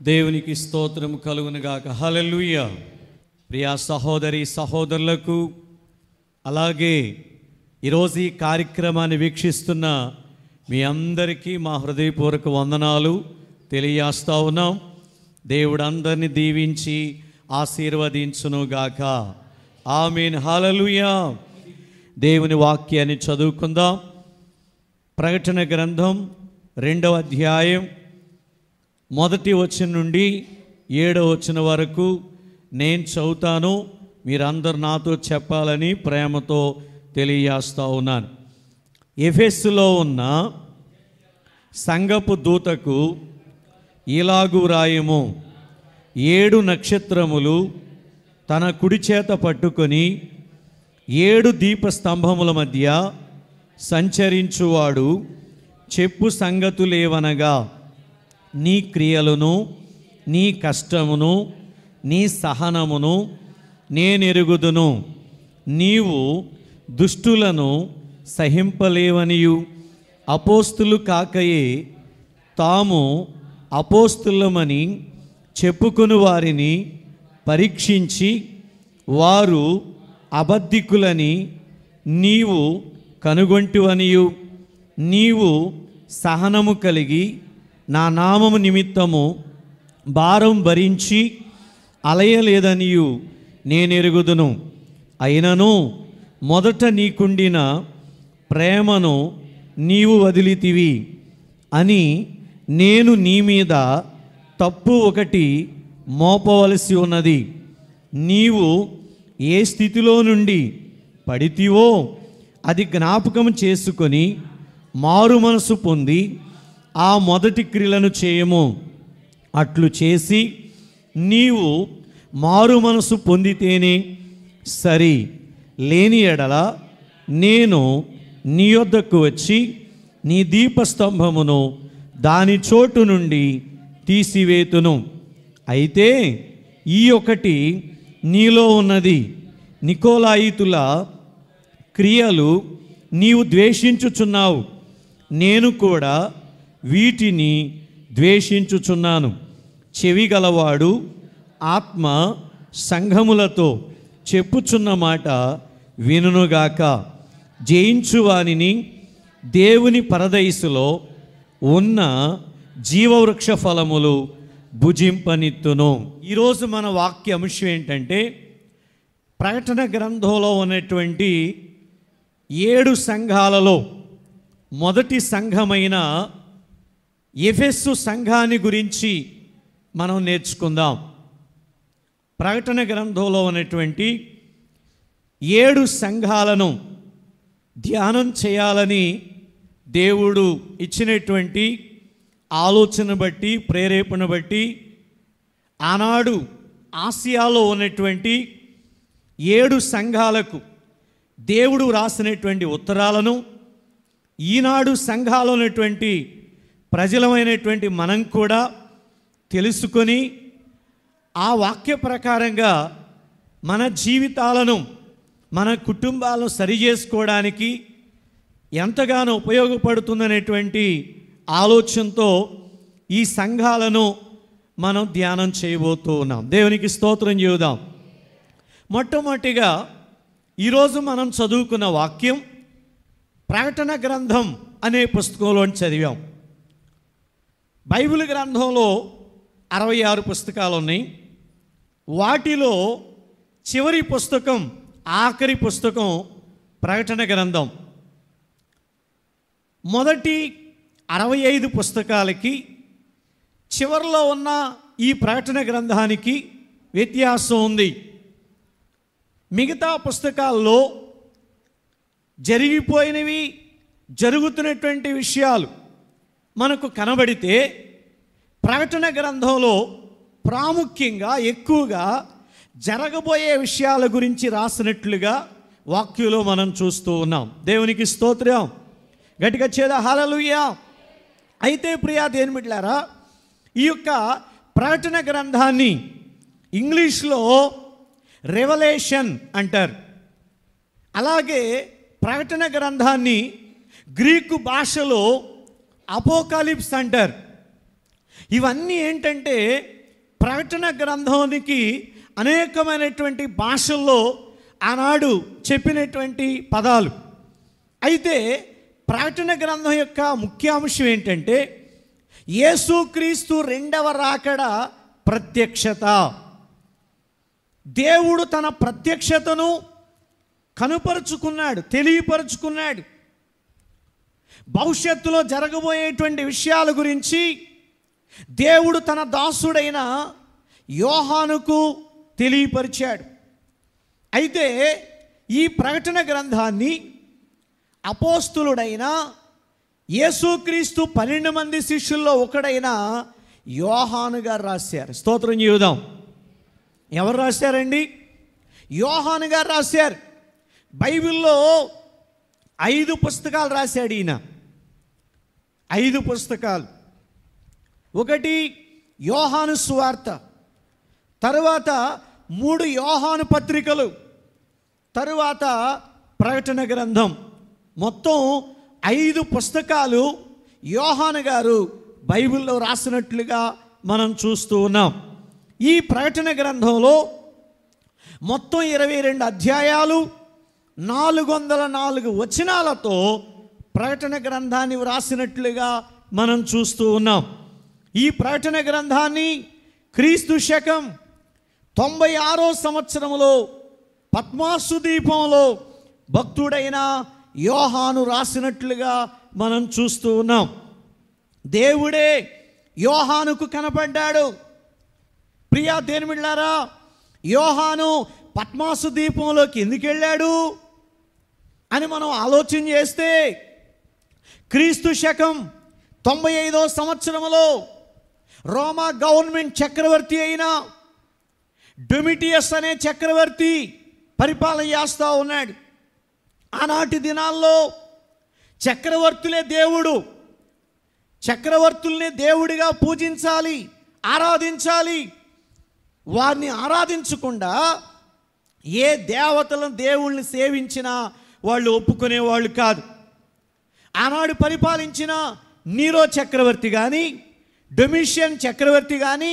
దేవునికి స్తోత్రం కలుగునుగాక. హల్లెలూయా. ప్రియా సహోదరి సహోదరులకు, అలాగే ఈరోజు ఈ కార్యక్రమాన్ని వీక్షిస్తున్న మీ అందరికీ మా హృదయపూర్వక వందనాలు తెలియజేస్తూ ఉన్నాం. దేవుడు అందరిని దీవించి ఆశీర్వదించునుగాక. ఆమేన్. హల్లెలూయా. దేవుని వాక్యాన్ని చదువుకుందాం. ప్రకటన గ్రంథం 2వ అధ్యాయం 1వ వచనం నుండి 7వ వచనం వరకు నేను చదువుతాను. మీరందరూ నాతో చెప్పాలని ప్రేమతో తెలియజేస్తూ ఉన్నాను. ఎఫెసులో ఉన్న సంఘపు దూతకు ఇలాగు రాయము: 7 నక్షత్రములు తన కుడి చేత పట్టుకొని 7 దీపస్తంభముల మధ్య సంచరించువాడు చెప్పు సంగతులేవనగా, నీ క్రియలను, నీ కష్టమును, నీ సహనమును నేనెరుగుదును. నీవు దుష్టులను సహింపలేవనియు, అపోస్తులు కాకయే తాము అపోస్తులమని చెప్పుకుని వారిని పరీక్షించి వారు అబద్ధికులని నీవు కనుగొంటివనియు, నీవు సహనము కలిగి నా నామము నిమిత్తము భారం భరించి అలయలేదనియు నేనెరుగుదును. అయినను మొదట నీకుండిన ప్రేమను నీవు వదిలితివి అని నేను నీ మీద తప్పు ఒకటి మోపవలసి ఉన్నది. నీవు ఏ స్థితిలో నుండి పడితివో అది జ్ఞాపకం చేసుకొని మారు మనసు పొంది ఆ మొదటి క్రియలను చేయము. అట్లు చేసి నీవు మారు మనసు పొందితేనే సరి, లేని ఎడల నేను నీ యొద్దకు వచ్చి నీ దీపస్తంభమును దాని చోటు నుండి తీసివేతును. అయితే ఈ ఒకటి నీలో ఉన్నది, నికోలాయితుల క్రియలు నీవు ద్వేషించుచున్నావు. నేను కూడా వీటిని ద్వేషించుచున్నాను. చెవి గలవాడు ఆత్మ సంఘములతో చెప్పుచున్న మాట వినుగాక. జయించువానిని దేవుని పరదైసులో ఉన్న జీవవృక్ష ఫలములు భుజింపనిత్తును. ఈరోజు మన వాక్య అంశం ఏంటంటే, ప్రకటన గ్రంథంలో ఉన్నటువంటి 7 సంఘాలలో మొదటి సంఘమైన ఎఫెసు సంఘాన్ని గురించి మనం నేర్చుకుందాం. ప్రకటన గ్రంథంలో ఉన్నటువంటి 7 సంఘాలను ధ్యానం చేయాలని దేవుడు ఇచ్చినటువంటి ఆలోచన బట్టి, ప్రేరేపణ బట్టి ఆనాడు ఆసియాలో ఉన్నటువంటి 7 సంఘాలకు దేవుడు రాసినటువంటి ఉత్తరాలను ఈనాడు సంఘాలో ఉన్నటువంటి ప్రజలమైనటువంటి మనం కూడా తెలుసుకొని ఆ వాక్య ప్రకారంగా మన జీవితాలను, మన కుటుంబాలను సరిచేసుకోవడానికి ఎంతగానో ఉపయోగపడుతుందనేటువంటి ఆలోచనతో ఈ సంఘాలను మనం ధ్యానం చేయబోతూ ఉన్నాం. దేవునికి స్తోత్రం చేద్దాం. మొట్టమొదటిగా ఈరోజు మనం చదువుకున్న వాక్యం ప్రకటన గ్రంథం అనే పుస్తకంలో చదివాం. బైబిల్ గ్రంథంలో 66 పుస్తకాలు ఉన్నాయి. వాటిలో చివరి పుస్తకం, ఆఖరి పుస్తకం ప్రకటన గ్రంథం. మొదటి 65 పుస్తకాలకి చివరిలో ఉన్న ఈ ప్రకటన గ్రంథానికి వ్యత్యాసం ఉంది. మిగతా పుస్తకాల్లో జరిగిపోయినవి, జరుగుతున్నటువంటి విషయాలు మనకు కనబడితే, ప్రకటన గ్రంథంలో ప్రాముఖ్యంగా ఎక్కువగా జరగబోయే విషయాల గురించి రాసినట్లుగా వాక్యంలో మనం చూస్తూ ఉన్నాం. దేవునికి స్తోత్రం. గట్టిగా చేదా హల్లెలూయా. అయితే ప్రియా దేవుని బిడ్డలారా, ఈ యొక్క ప్రకటన గ్రంథాన్ని ఇంగ్లీష్లో రెవల్యూషన్ అంటారు. అలాగే ప్రకటన గ్రంథాన్ని గ్రీకు భాషలో అపోకాలిప్స్ అంటారు. ఇవన్నీ ఏంటంటే ప్రకటన గ్రంథానికి అనేకమైనటువంటి భాషల్లో ఆనాడు చెప్పినటువంటి పదాలు. అయితే ప్రకటన గ్రంథం యొక్క ముఖ్యాంశం ఏంటంటే యేసుక్రీస్తు రెండవ రాకడ ప్రత్యక్షత. దేవుడు తన ప్రత్యక్షతను కనుపరుచుకున్నాడు, తెలియపరుచుకున్నాడు. భవిష్యత్తులో జరగబోయేటువంటి విషయాల గురించి దేవుడు తన దాసుడైన యోహానుకు తెలియపరిచాడు. అయితే ఈ ప్రకటన గ్రంథాన్ని అపోస్తులుడైన యేసుక్రీస్తు 12 మంది శిష్యుల్లో ఒకడైన యోహాను గారు రాశారు. స్తోత్రం చెబుదాం. ఎవరు రాశారండి? యోహాను గారు రాశారు. బైబిల్లో 5 పుస్తకాలు రాశాడు ఈయన. 5 పుస్తకాలు. ఒకటి యోహాను సువార్త, తరువాత 3 యోహాను పత్రికలు, తరువాత ప్రకటన గ్రంథం. మొత్తం 5 పుస్తకాలు యోహాను గారు బైబిల్లో రాసినట్లుగా మనం చూస్తూ ఉన్నాం. ఈ ప్రకటన గ్రంథంలో మొత్తం 22 అధ్యాయాలు, 404 వచనాలతో ప్రకటన గ్రంథాన్ని వ్రాసినట్లుగా మనం చూస్తూ ఉన్నాం. ఈ ప్రకటన గ్రంథాన్ని క్రీస్తు శకం 96వ సంవత్సరంలో పద్మాసు ద్వీపంలో భక్తుడైన యోహాను రాసినట్లుగా మనం చూస్తూ ఉన్నాం. దేవుడే యోహానుకు కనపడ్డాడు. ప్రియా దేవునిలారా, యోహాను పద్మాసు ద్వీపంలోకి ఎందుకు వెళ్ళాడు అని మనం ఆలోచన చేస్తే క్రీస్తు శకం 95వ సంవత్సరంలో రోమా గవర్నమెంట్ చక్రవర్తి అయిన డొమిటియస్ అనే చక్రవర్తి పరిపాలన చేస్తూ ఉన్నాడు. ఆనాటి దినాల్లో చక్రవర్తులే దేవుడు, చక్రవర్తుల్ని దేవుడిగా పూజించాలి, ఆరాధించాలి. వారిని ఆరాధించకుండా ఏ దేవతలను దేవుళ్ళని సేవించినా వాళ్ళు ఒప్పుకునేవాళ్ళు కాదు. ఆనాడు పరిపాలించిన నీరో చక్రవర్తి కానీ, డొమిషియన్ చక్రవర్తి కానీ,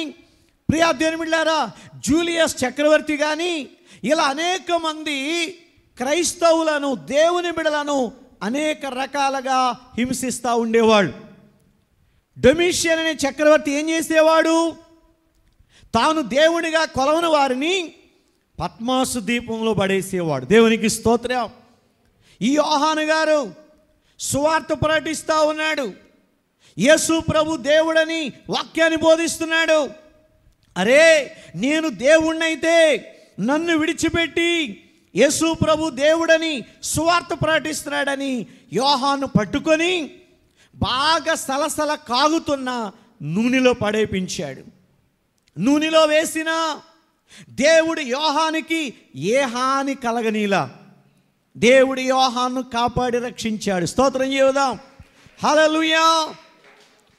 ప్రియా దేవునిలారా జూలియస్ చక్రవర్తి కానీ, ఇలా అనేక మంది క్రైస్తవులను, దేవుని బిడలను అనేక రకాలుగా హింసిస్తూ ఉండేవాళ్ళు. డొమిషియన్ అనే చక్రవర్తి ఏం చేసేవాడు? తాను దేవుడిగా కొలవని వారిని పద్మాసు ద్వీపంలో పడేసేవాడు. దేవునికి స్తోత్రం. ఈ యోహాను గారు సువార్త ప్రకటిస్తూ ఉన్నాడు. యేసు ప్రభు దేవుడని వాక్యాన్ని బోధిస్తున్నాడు. అరే, నేను దేవుణ్ణైతే నన్ను విడిచిపెట్టి యేసు ప్రభు దేవుడని సువార్త ప్రకటిస్తున్నాడని యోహాను పట్టుకొని బాగా సలసల కాగుతున్న నూనెలో పడేపించాడు. నూనెలో వేసిన దేవుడు యోహానికి ఏ హాని కలగనీలా దేవుడు యోహాను కాపాడి రక్షించాడు. స్తోత్రం చెబుదాం. హల్లెలూయా.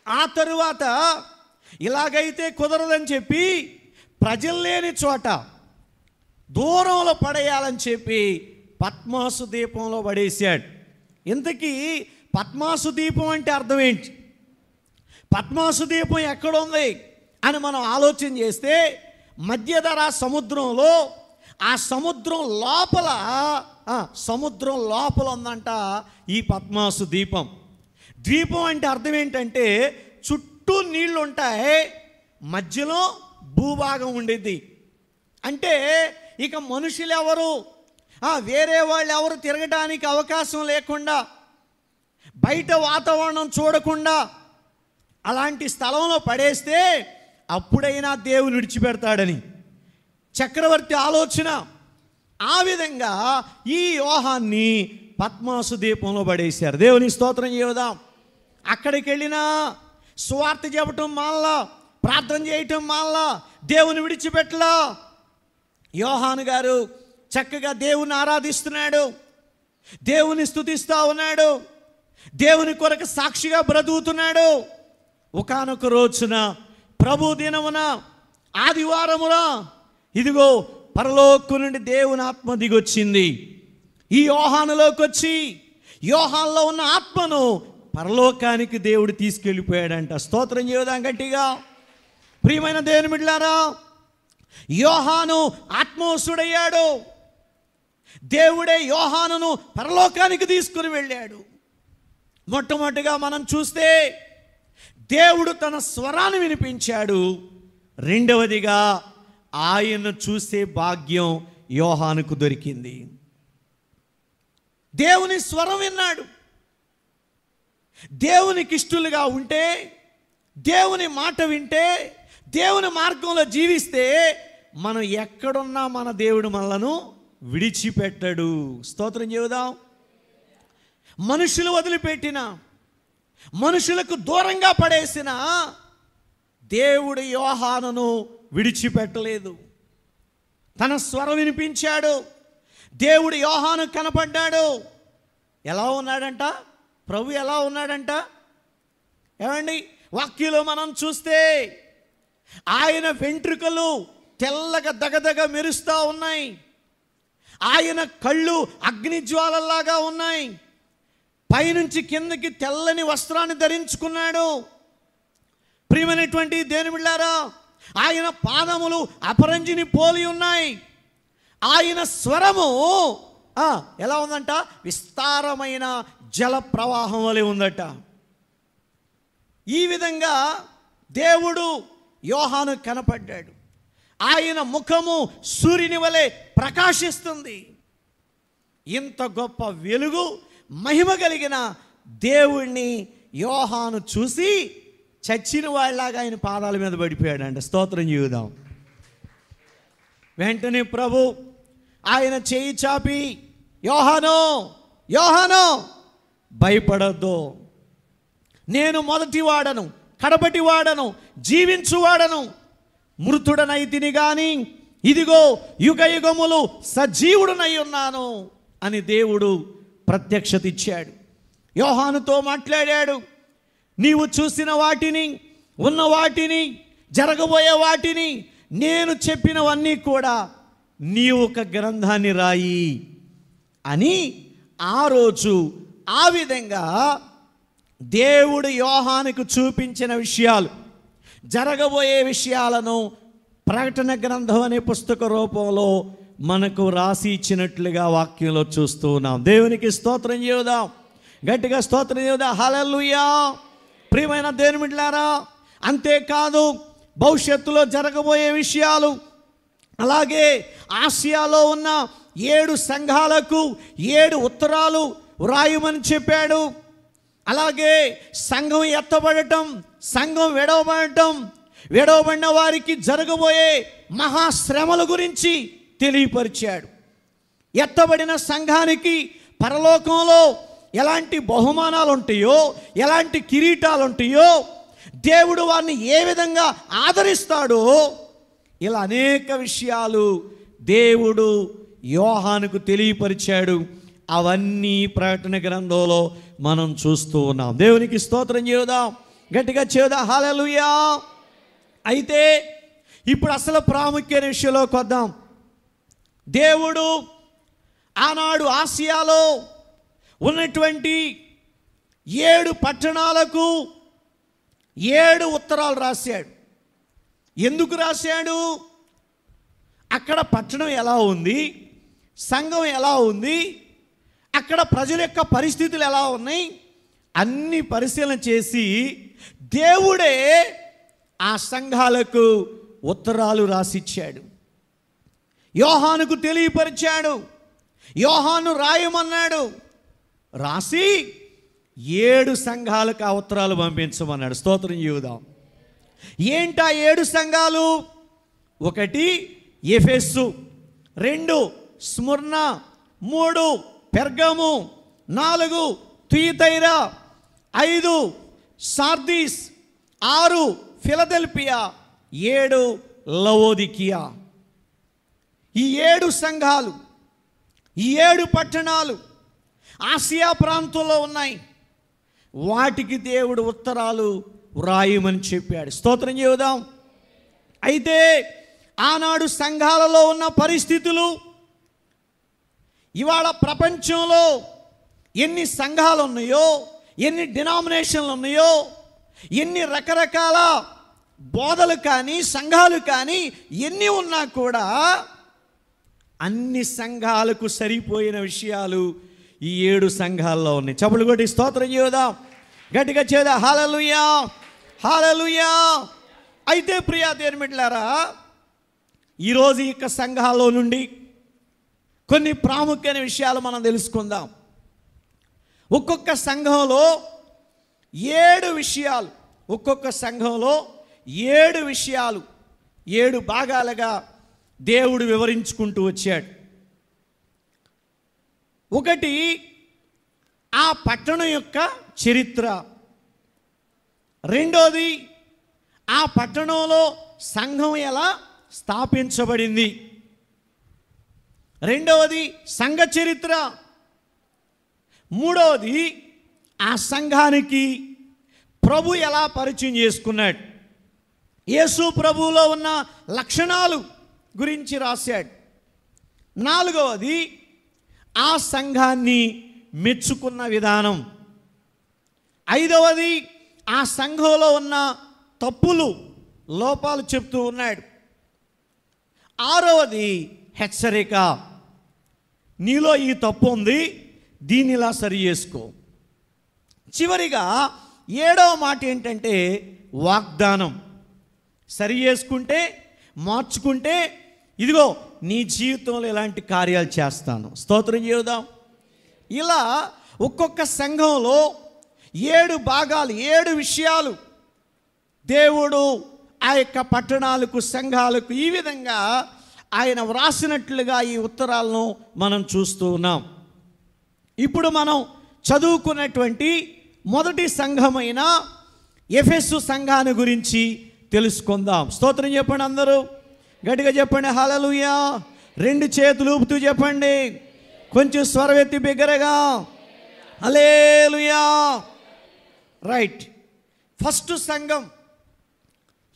ఆ తరువాత ఇలాగైతే కుదరదని చెప్పి ప్రజలు లేని చోట దూరంలో పడేయాలని చెప్పి పద్మాసు ద్వీపంలో పడేశాడు. ఇంతకీ పద్మాసు ద్వీపం అంటే అర్థం ఏంటి? పద్మాసు ద్వీపం ఎక్కడుంది అని మనం ఆలోచన చేస్తే మధ్యధరా సముద్రంలో, ఆ సముద్రం లోపల ఉందంట ఈ పద్మాసు ద్వీపం. ద్వీపం అంటే అర్థం ఏంటంటే చుట్టూ నీళ్లు ఉంటాయి, మధ్యలో భూభాగం ఉండేది. అంటే ఇక మనుషులు ఎవరు, వేరే వాళ్ళు ఎవరు తిరగడానికి అవకాశం లేకుండా, బయట వాతావరణం చూడకుండా అలాంటి స్థలంలో పడేస్తే అప్పుడైనా దేవుని విడిచిపెడతాడని చక్రవర్తి ఆలోచన. ఆ విధంగా ఈ యోహాన్ని పద్మాసు ద్వీపంలో పడేశారు. దేవుని స్తోత్రం చేద్దాం. అక్కడికి వెళ్ళినా సువార్త చెప్పటం మానలా, ప్రార్థన చేయటం మానలా, దేవుని విడిచిపెట్టలా. యోహాను గారు చక్కగా దేవుని ఆరాధిస్తున్నాడు, దేవుని స్తుతిస్తూ ఉన్నాడు, దేవుని కొరకు సాక్షిగా బ్రతుకుతున్నాడు. ఒకానొక రోజున ప్రభు దినమున ఆదివారమున ఇదిగో పరలోకం నుండి దేవుని ఆత్మ దిగొచ్చింది. ఈ యోహానులోకి వచ్చి యోహానులో ఉన్న ఆత్మను పరలోకానికి దేవుడు తీసుకెళ్ళిపోయాడంట. స్తోత్రం చేద్దాం గట్టిగా. ప్రియమైన దేవుని బిడ్డలారా, యోహాను ఆత్మవశుడయ్యాడు. దేవుడే యోహానును పరలోకానికి తీసుకుని వెళ్ళాడు. మొట్టమొదటిగా మనం చూస్తే దేవుడు తన స్వరాన్ని వినిపించాడు. రెండవదిగా ఆయన్ను చూసే భాగ్యం యోహానుకు దొరికింది. దేవుని స్వరం విన్నాడు. దేవునికి ఇష్టలుగా ఉంటే, దేవుని మాట వింటే, దేవుని మార్గంలో జీవిస్తే మనం ఎక్కడున్నా మన దేవుడు మనలను విడిచిపెట్టడు. స్తోత్రం చెబుదాం. మనుషులు వదిలిపెట్టిన, మనుషులకు దూరంగా పడేసిన దేవుడు యోహానును విడిచిపెట్టలేదు. తన స్వరం వినిపించాడు. దేవుడు యోహాను కనపడ్డాడు. ఎలా ఉన్నాడంట? ప్రభు ఎలా ఉన్నాడంట? ఏమండి, వాక్యంలో మనం చూస్తే ఆయన వెంట్రుకలు తెల్లగా దగదగ మెరుస్తూ ఉన్నాయి. ఆయన కళ్ళు అగ్నిజ్వాలలాగా ఉన్నాయి. పైనుంచి కిందకి తెల్లని వస్త్రాన్ని ధరించుకున్నాడు. ప్రియమైనటువంటి దేవుని బిడ్డలారా, ఆయన పాదములు అపరంజిని పోలి ఉన్నాయి. ఆయన స్వరము ఎలా ఉందంట? విస్తారమైన జల ప్రవాహం వలె ఉందట. ఈ విధంగా దేవుడు యోహాను కనపడ్డాడు. ఆయన ముఖము సూర్యుని వలె ప్రకాశిస్తుంది. ఇంత గొప్ప వెలుగు, మహిమ కలిగిన దేవుణ్ణి యోహాను చూసి చచ్చిన వాళ్ళలాగా ఆయన పాదాల మీద పడిపోయాడంట. స్తోత్రం చేద్దాం. వెంటనే ప్రభు ఆయన చేయి చాపి, యోహాను, యోహాను, భయపడొద్దు, నేను మొదటి వాడను, కడపటి వాడను, జీవించువాడను, మృతుడనైతిని గాని ఇదిగో యుగ యుగములు సజీవుడనై ఉన్నాను అని దేవుడు ప్రత్యక్షత ఇచ్చాడు. యోహానుతో మాట్లాడాడు. నీవు చూసిన వాటిని, ఉన్న వాటిని, జరగబోయే వాటిని, నేను చెప్పినవన్నీ కూడా నీవు ఒక గ్రంథాన్ని రాయి అని ఆ రోజు ఆ విధంగా దేవుడు యోహానుకు చూపించిన విషయాలు, జరగబోయే విషయాలను ప్రకటన గ్రంథం అనే పుస్తక రూపంలో మనకు రాసి ఇచ్చినట్లుగా వాక్యంలో చూస్తూ ఉన్నాం. దేవునికి స్తోత్రం చేద్దాం. గట్టిగా స్తోత్రం చేద్దాం. హల్లెలూయా. ప్రియమైన దేవుని బిడ్డలారా, అంతేకాదు భవిష్యత్తులో జరగబోయే విషయాలు, అలాగే ఆసియాలో ఉన్న 7 సంఘాలకు 7 ఉత్తరాలు వ్రాయమని చెప్పాడు. అలాగే సంఘం ఎత్తబడటం, సంఘం విడవబడటం, విడవబడిన వారికి జరగబోయే మహాశ్రమల గురించి తెలియపరిచాడు. ఎత్తబడిన సంఘానికి పరలోకంలో ఎలాంటి బహుమానాలు ఉంటాయో, ఎలాంటి కిరీటాలు ఉంటాయో, దేవుడు వారిని ఏ విధంగా ఆదరిస్తాడో, ఇలా అనేక విషయాలు దేవుడు యోహానుకు తెలియపరిచాడు. అవన్నీ ప్రకటన గ్రంథంలో మనం చూస్తూ ఉన్నాం. దేవునికి స్తోత్రం చేద్దాం. గట్టిగా చేద్దాం. హల్లెలూయా. అయితే ఇప్పుడు అసలు ప్రాముఖ్యమైన విషయంలోకి వద్దాం. దేవుడు ఆనాడు ఆసియాలో ఉన్నటువంటి 7 పట్టణాలకు 7 ఉత్తరాలు రాశాడు. ఎందుకు రాశాడు? అక్కడ పట్టణం ఎలా ఉంది, సంఘం ఎలా ఉంది, అక్కడ ప్రజల యొక్క పరిస్థితులు ఎలా ఉన్నాయి, అన్ని పరిశీలన చేసి దేవుడే ఆ సంఘాలకు ఉత్తరాలు రాసిచ్చాడు. యోహానుకు తెలియపరిచాడు. యోహాను రాయమన్నాడు. రాసి 7 సంఘాలకు ఆ ఉత్తరాలు పంపించమన్నాడు. స్తోత్రం చేద్దాం. ఏంటా 7 సంఘాలు? 1 ఎఫెసు, 2 Smyrna, 3 Pergamum, 4 Thyatira, 5 Sardis, 6 Philadelphia, 7 లవోదికియా. ఈ 7 సంఘాలు, ఈ 7 పట్టణాలు ఆసియా ప్రాంతంలో ఉన్నాయి. వాటికి దేవుడు ఉత్తరాలు వ్రాయమని చెప్పాడు. స్తోత్రం చేద్దాం. అయితే ఆనాడు సంఘాలలో ఉన్న పరిస్థితులు, ఇవాళ ప్రపంచంలో ఎన్ని సంఘాలు ఉన్నాయో, ఎన్ని డినామినేషన్లు ఉన్నాయో, ఎన్ని రకరకాల బోధలు కానీ సంఘాలు కానీ ఎన్ని ఉన్నా కూడా అన్ని సంఘాలకు సరిపోయిన విషయాలు ఈ 7 సంఘాల్లో ఉన్నాయి. చప్పట్లు కొట్టి స్తోత్రం చేద్దాం, గట్టిగా చేద్దాం. హల్లెలూయా, హల్లెలూయా. అయితే ప్రియా దేవుని బిడ్డలారా, ఈరోజు ఈ సంఘాల్లో నుండి కొన్ని ప్రాముఖ్యమైన విషయాలు మనం తెలుసుకుందాం. ఒక్కొక్క సంఘంలో 7 విషయాలు, ఒక్కొక్క సంఘంలో 7 విషయాలు 7 భాగాలుగా దేవుడు వివరించుకుంటూ వచ్చాడు. ఒకటి, ఆ పట్టణం యొక్క చరిత్ర. రెండోది, ఆ పట్టణంలో సంఘం ఎలా స్థాపించబడింది. రెండవది, సంఘ చరిత్ర. మూడవది, ఆ సంఘానికి ప్రభు ఎలా పరిచయం చేసుకున్నాడు, యేసు ప్రభువులో ఉన్న లక్షణాలు గురించి రాశాడు. నాలుగవది, ఆ సంఘాన్ని మెచ్చుకున్న విధానం. ఐదవది, ఆ సంఘంలో ఉన్న తప్పులు, లోపాలు చెప్తూ ఉన్నాడు. ఆరవది, హెచ్చరిక, నీలో ఈ తప్పు ఉంది, దీన్ని ఇలా సరి చేసుకో. చివరిగా 7వ మాట ఏంటంటే వాగ్దానం. సరి చేసుకుంటే, మార్చుకుంటే, ఇదిగో నీ జీవితంలో ఇలాంటి కార్యాలు చేస్తాను. స్తోత్రం చేద్దాం. ఇలా ఒక్కొక్క సంఘంలో 7 భాగాలు, 7 విషయాలు దేవుడు ఆ యొక్క పట్టణాలకు, సంఘాలకు ఈ విధంగా ఆయన వ్రాసినట్లుగా ఈ ఉత్తరాలను మనం చూస్తూ ఉన్నాం. ఇప్పుడు మనం చదువుకున్నటువంటి మొదటి సంఘమైన ఎఫెసు సంఘాన్ని గురించి తెలుసుకుందాం. స్తోత్రం చెప్పండి, అందరూ గట్టిగా చెప్పండి. హల్లెలూయా. 2 చేతులు ఊపుతూ చెప్పండి, కొంచెం స్వరమెత్తి బిగ్గరగా. హల్లెలూయా. రైట్. ఫస్ట్ సంఘం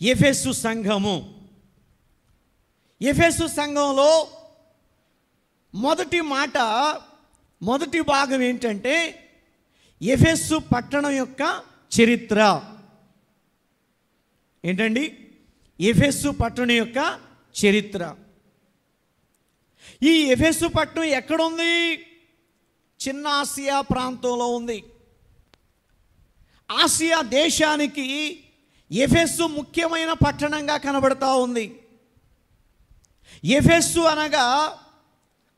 ఎఫెసు సంఘము. ఎఫెసు సంఘంలో మొదటి మాట, మొదటి భాగం ఏంటంటే ఎఫెసు పట్టణం యొక్క చరిత్ర. ఏంటండి? ఎఫెసు పట్టణం యొక్క చరిత్ర. ఈ ఎఫెసు పట్టణం ఎక్కడుంది? చిన్న ఆసియా ప్రాంతంలో ఉంది. ఆసియా దేశానికి ఎఫెసు ముఖ్యమైన పట్టణంగా కనబడతా ఉంది. ఎఫెసు అనగా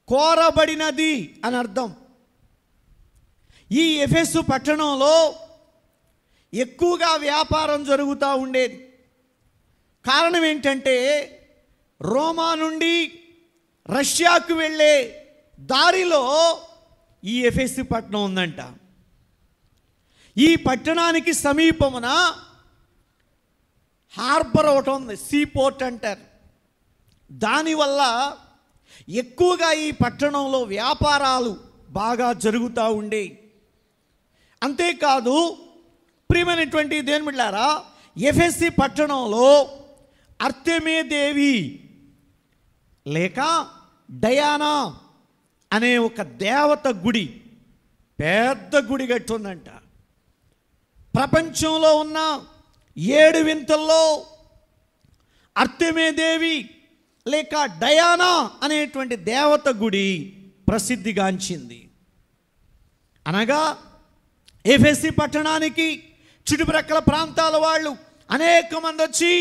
కోరబడినది అని అర్థం. ఈ ఎఫెసు పట్టణంలో ఎక్కువగా వ్యాపారం జరుగుతూ ఉండేది. కారణం ఏంటంటే రోమా నుండి రష్యాకు వెళ్ళే దారిలో ఈ ఎఫెసు పట్టణం ఉందంట. ఈ పట్టణానికి సమీపమున హార్బర్ ఒకటి ఉంది, సీ పోర్ట్ అంటారు. దానివల్ల ఎక్కువగా ఈ పట్టణంలో వ్యాపారాలు బాగా జరుగుతూ ఉండేవి. అంతేకాదు ప్రియమైనటువంటి దేవుని బిడ్డలారా, ఎఫెసు పట్టణంలో అర్తెమే దేవి లేక డయానా అనే ఒక దేవత గుడి, పెద్ద గుడి కట్టుందంట. ప్రపంచంలో ఉన్న 7 వింతల్లో అర్తెమే దేవి లేక డయానా అనేటువంటి దేవత గుడి ప్రసిద్ధిగాంచింది. అనగా ఎఫెసు పట్టణానికి చుట్టుప్రక్కల ప్రాంతాల వాళ్ళు అనేక మంది వచ్చి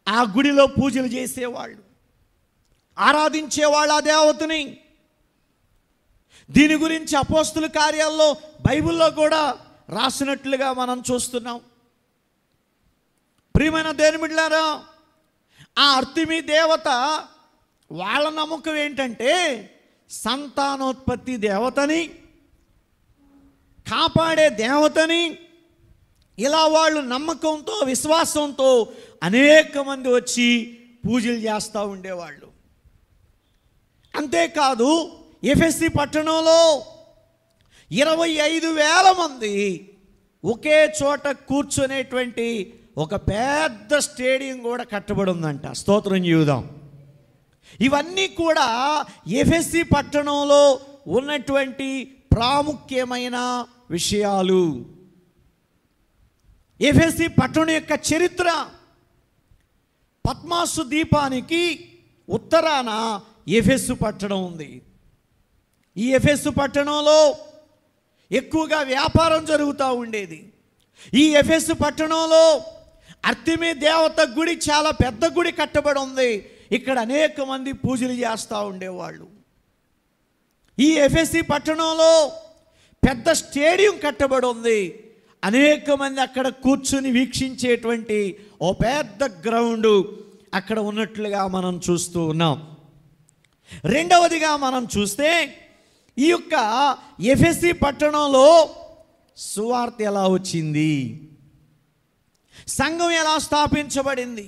ఆ గుడిలో పూజలు చేసేవాళ్ళు, ఆరాధించేవాళ్ళు ఆ దేవతని. దీని గురించి అపోస్తుల కార్యాల్లో, బైబిల్లో కూడా రాసినట్లుగా మనం చూస్తున్నాం. ప్రియమైన దేవుని బిడ్డలారా, ఆ అర్తెమి దేవత వాళ్ళ నమ్మకం ఏంటంటే సంతానోత్పత్తి దేవతని, కాపాడే దేవతని. ఇలా వాళ్ళు నమ్మకంతో, విశ్వాసంతో అనేక మంది వచ్చి పూజలు చేస్తూ ఉండేవాళ్ళు. అంతేకాదు ఎఫెసు పట్టణంలో 25,000 మంది ఒకే చోట కూర్చునేటువంటి ఒక పెద్ద స్టేడియం కూడా కట్టబడి ఉందంట. స్తోత్రం చేద్దాం. ఇవన్నీ కూడా ఎఫెసు పట్టణంలో ఉన్నటువంటి ప్రాముఖ్యమైన విషయాలు. ఎఫెసీ పట్టణం యొక్క చరిత్ర. పద్మాసు ద్వీపానికి ఉత్తరాన ఎఫెసు పట్టణం ఉంది. ఈ ఎఫెసు పట్టణంలో ఎక్కువగా వ్యాపారం జరుగుతూ ఉండేది. ఈ ఎఫెసు పట్టణంలో అర్తెమి దేవత గుడి, చాలా పెద్ద గుడి కట్టబడి ఉంది. ఇక్కడ అనేక మంది పూజలు చేస్తూ ఉండేవాళ్ళు. ఈ ఎఫెసీ పట్టణంలో పెద్ద స్టేడియం కట్టబడి ఉంది. అనేక మంది అక్కడ కూర్చుని వీక్షించేటువంటి ఓ పెద్ద గ్రౌండ్ అక్కడ ఉన్నట్లుగా మనం చూస్తూ ఉన్నాం. రెండవదిగా మనం చూస్తే ఈ యొక్క ఎఫెసీ పట్టణంలో సువార్త ఎలా వచ్చింది, సంఘం ఎలా స్థాపించబడింది.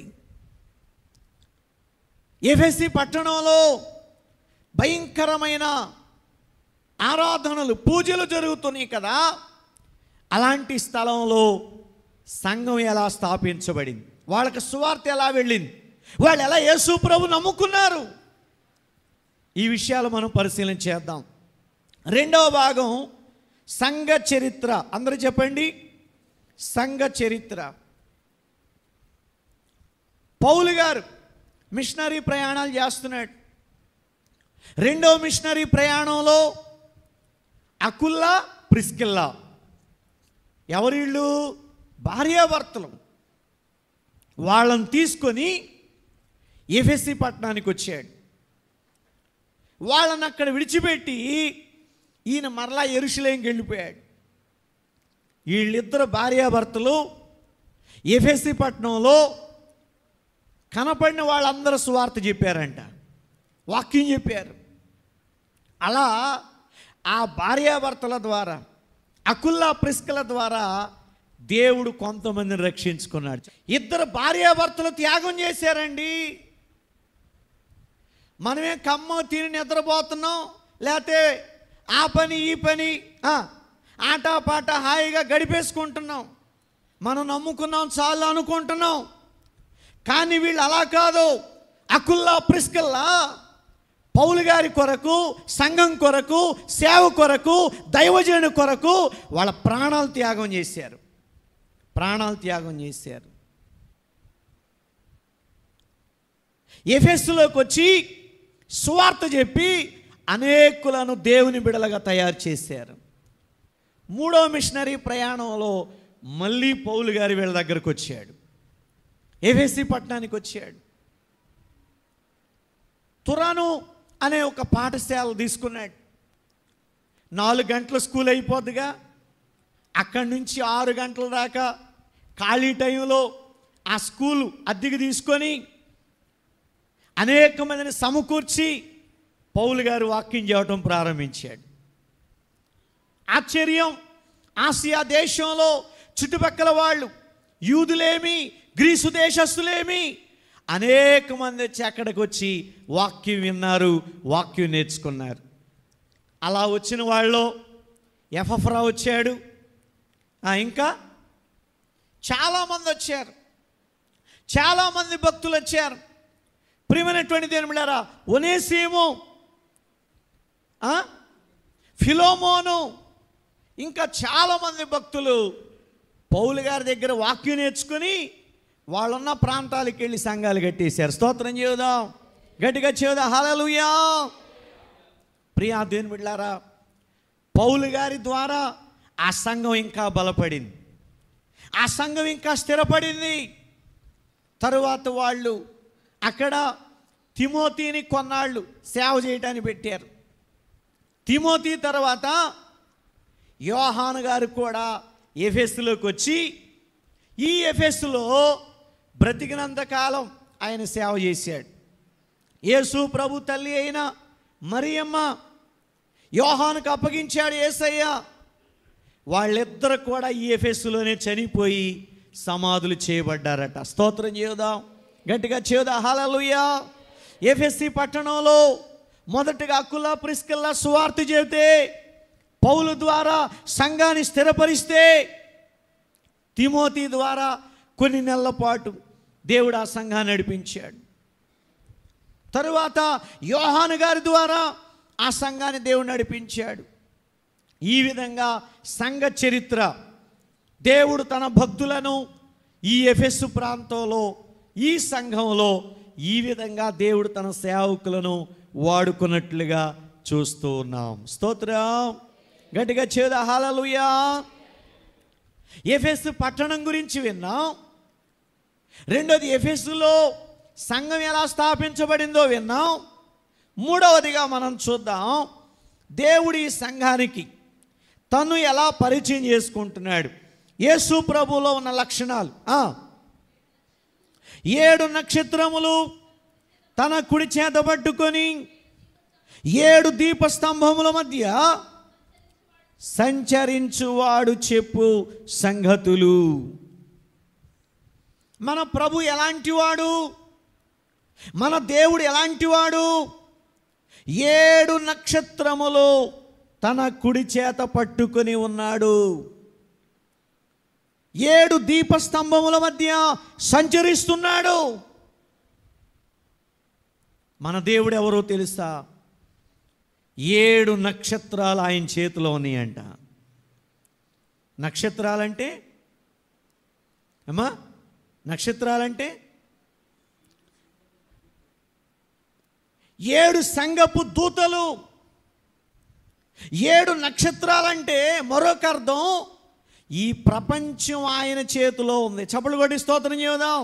ఎఫెసీ పట్టణంలో భయంకరమైన ఆరాధనలు, పూజలు జరుగుతున్నాయి కదా. అలాంటి స్థలంలో సంఘం ఎలా స్థాపించబడింది, వాళ్ళకి సువార్త ఎలా వెళ్ళింది, వాళ్ళు ఎలా యేసు ప్రభు నమ్ముకున్నారు, ఈ విషయాలు మనం పరిశీలన చేద్దాం. రెండవ భాగం సంఘ చరిత్ర. అందరూ చెప్పండి, సంఘ చరిత్ర. పౌలు గారు మిషనరీ ప్రయాణాలు చేస్తున్నాడు. రెండో మిషనరీ ప్రయాణంలో అకుల్లా, ప్రిస్కిల్లా ఎవరిళ్ళు? భార్యాభర్తలు. వాళ్ళని తీసుకొని ఎఫెసీ పట్టణానికి వచ్చాడు. వాళ్ళని అక్కడ విడిచిపెట్టి ఈయన మరలా యెరూషలేముకి వెళ్ళిపోయాడు. వీళ్ళిద్దరు భార్యాభర్తలు ఎఫెసీ పట్టణంలో కనపడిన వాళ్ళందరూ సువార్త చెప్పారంట, వాక్యం చెప్పారు. అలా ఆ భార్యాభర్తల ద్వారా, అకుల్లా ప్రిస్కిల్ల ద్వారా దేవుడు కొంతమందిని రక్షించుకున్నాడు. ఇద్దరు భార్యాభర్తలు త్యాగం చేశారండి. మనమే కమ్మ తిని నిద్రపోతున్నాం, లేకపోతే ఆ పని ఈ పని ఆటపాట హాయిగా గడిపేసుకుంటున్నాం. మనం నమ్ముకున్నాం చాలు అనుకుంటున్నాం. కానీ వీళ్ళు అలా కాదు. అకుల్లా ప్రిస్కిల్లా పౌలు గారి కొరకు, సంఘం కొరకు, సేవ కొరకు, దైవజనుని కొరకు వాళ్ళ ప్రాణాలు త్యాగం చేశారు. ప్రాణాలు త్యాగం చేశారు. ఎఫెసులోకి వచ్చి సువార్త చెప్పి అనేకులను దేవుని బిడలుగా తయారు చేశారు. మూడో మిషనరీ ప్రయాణంలో మళ్ళీ పౌలు గారి వీళ్ళ దగ్గరకు వచ్చాడు. ఎఫెసీ పట్టణానికి వచ్చాడు. తురాను అనే ఒక పాఠశాల తీసుకున్నాడు. 4 గంటల స్కూల్ అయిపోద్దిగా, అక్కడి నుంచి 6 గంటల దాకా ఖాళీ టైంలో ఆ స్కూలు అద్దెకి తీసుకొని అనేక మందిని సమకూర్చి పౌలు గారు వాక్యం చేయటం ప్రారంభించాడు. ఆశ్చర్యం, ఆసియా దేశంలో చుట్టుపక్కల వాళ్ళు, యూదులేమి గ్రీసు దేశస్తులేమి అనేక మంది వచ్చి అక్కడికి వచ్చి వాక్యం విన్నారు, వాక్యం నేర్చుకున్నారు. అలా వచ్చిన వాళ్ళు ఎఫఫ్రా వచ్చాడు. ఇంకా చాలామంది వచ్చారు. చాలామంది భక్తులు వచ్చారు. ప్రియమైనటువంటి దేవుని బిడ్డలారా, ఒనేసిము, ఫిలోమోను, ఇంకా చాలామంది భక్తులు పౌలు గారి దగ్గర వాక్యం నేర్చుకుని వాళ్ళున్న ప్రాంతాలకు వెళ్ళి సంఘాలు కట్టేశారు. స్తోత్రం చేద్దాం, గట్టిగా చేద్దాం, హల్లెలూయా. ప్రియా దేవుని బిడ్డలారా, పౌలు గారి ద్వారా ఆ సంఘం ఇంకా బలపడింది, ఆ సంఘం ఇంకా స్థిరపడింది. తరువాత వాళ్ళు అక్కడ తిమోతిని కొన్నాళ్ళు సేవ చేయటానికి పెట్టారు. తిమోతి తర్వాత యోహాను గారు కూడా ఎఫెసులోకి వచ్చి ఈ ఎఫెసులో బ్రతికినంతకాలం ఆయన సేవ చేశాడు. యేసు ప్రభు తల్లి అయిన మరియమ్మ యోహానుకు అప్పగించాడు యేసయ్య. వాళ్ళిద్దరు కూడా ఈ ఎఫెసులోనే చనిపోయి సమాధులు చేయబడ్డారట. స్తోత్రం చేద్దాం, గట్టిగా చేద్దాం, హల్లెలూయా. ఎఫెసీ పట్టణంలో మొదటగా అకుల్లా ప్రిస్కిల్లా సువార్త చెబితే, పౌలు ద్వారా సంఘాన్ని స్థిరపరిస్తే, తిమోతి ద్వారా కొన్ని నెలల పాటు దేవుడు ఆ సంఘాన్ని నడిపించాడు. తరువాత యోహాను గారి ద్వారా ఆ సంఘాన్ని దేవుడు నడిపించాడు. ఈ విధంగా సంఘ చరిత్ర, దేవుడు తన భక్తులను ఈ ఎఫెసు ప్రాంతంలో, ఈ సంఘంలో ఈ విధంగా దేవుడు తన సేవకులను వాడుకున్నట్లుగా చూస్తూ ఉన్నాం. స్తోత్రం. గట్టిగా చేద హల్లెలూయా. ఎఫెసు పట్టణం గురించి విన్నాం. రెండోది ఎఫెసులో సంఘం ఎలా స్థాపించబడిందో విన్నాం. మూడవదిగా మనం చూద్దాం, దేవుడు ఈ సంఘానికి తను ఎలా పరిచయం చేసుకుంటున్నాడు. యేసు ప్రభువులో ఉన్న లక్షణాలు. 7 నక్షత్రములు తన కుడి చేత పట్టుకొని 7 దీపస్తంభముల మధ్య సంచరించువాడు చెప్పు సంగతులు. మన ప్రభు ఎలాంటివాడు, మన దేవుడు ఎలాంటివాడు? 7 నక్షత్రములు తన కుడి చేత పట్టుకొని ఉన్నాడు. 7 దీపస్తంభముల మధ్య సంచరిస్తున్నాడు. మన దేవుడు ఎవరో తెలుసా? 7 నక్షత్రాలు ఆయన చేతిలో ఉన్నాయంట. నక్షత్రాలంటే అమ్మా, నక్షత్రాలంటే 7 సంఘపు దూతలు. 7 నక్షత్రాలంటే మరొక అర్థం, ఈ ప్రపంచం ఆయన చేతిలో ఉంది. చప్పట్లు కొట్టి స్తోత్రం చేద్దాం.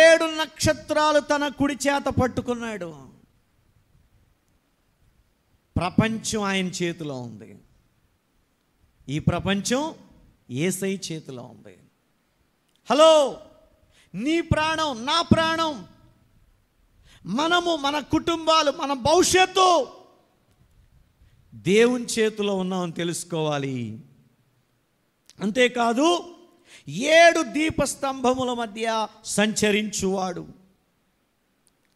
7 నక్షత్రాలు తన కుడి చేత పట్టుకున్నాడు. ప్రపంచం ఆయన చేతిలో ఉంది. ఈ ప్రపంచం యేసయ్య చేతిలో ఉంది. హలో, నీ ప్రాణం, నా ప్రాణం, మనము, మన కుటుంబాలు, మన భవిష్యత్తు దేవుని చేతిలో ఉన్నామని తెలుసుకోవాలి. అంతేకాదు 7 దీపస్తంభముల మధ్య సంచరించువాడు.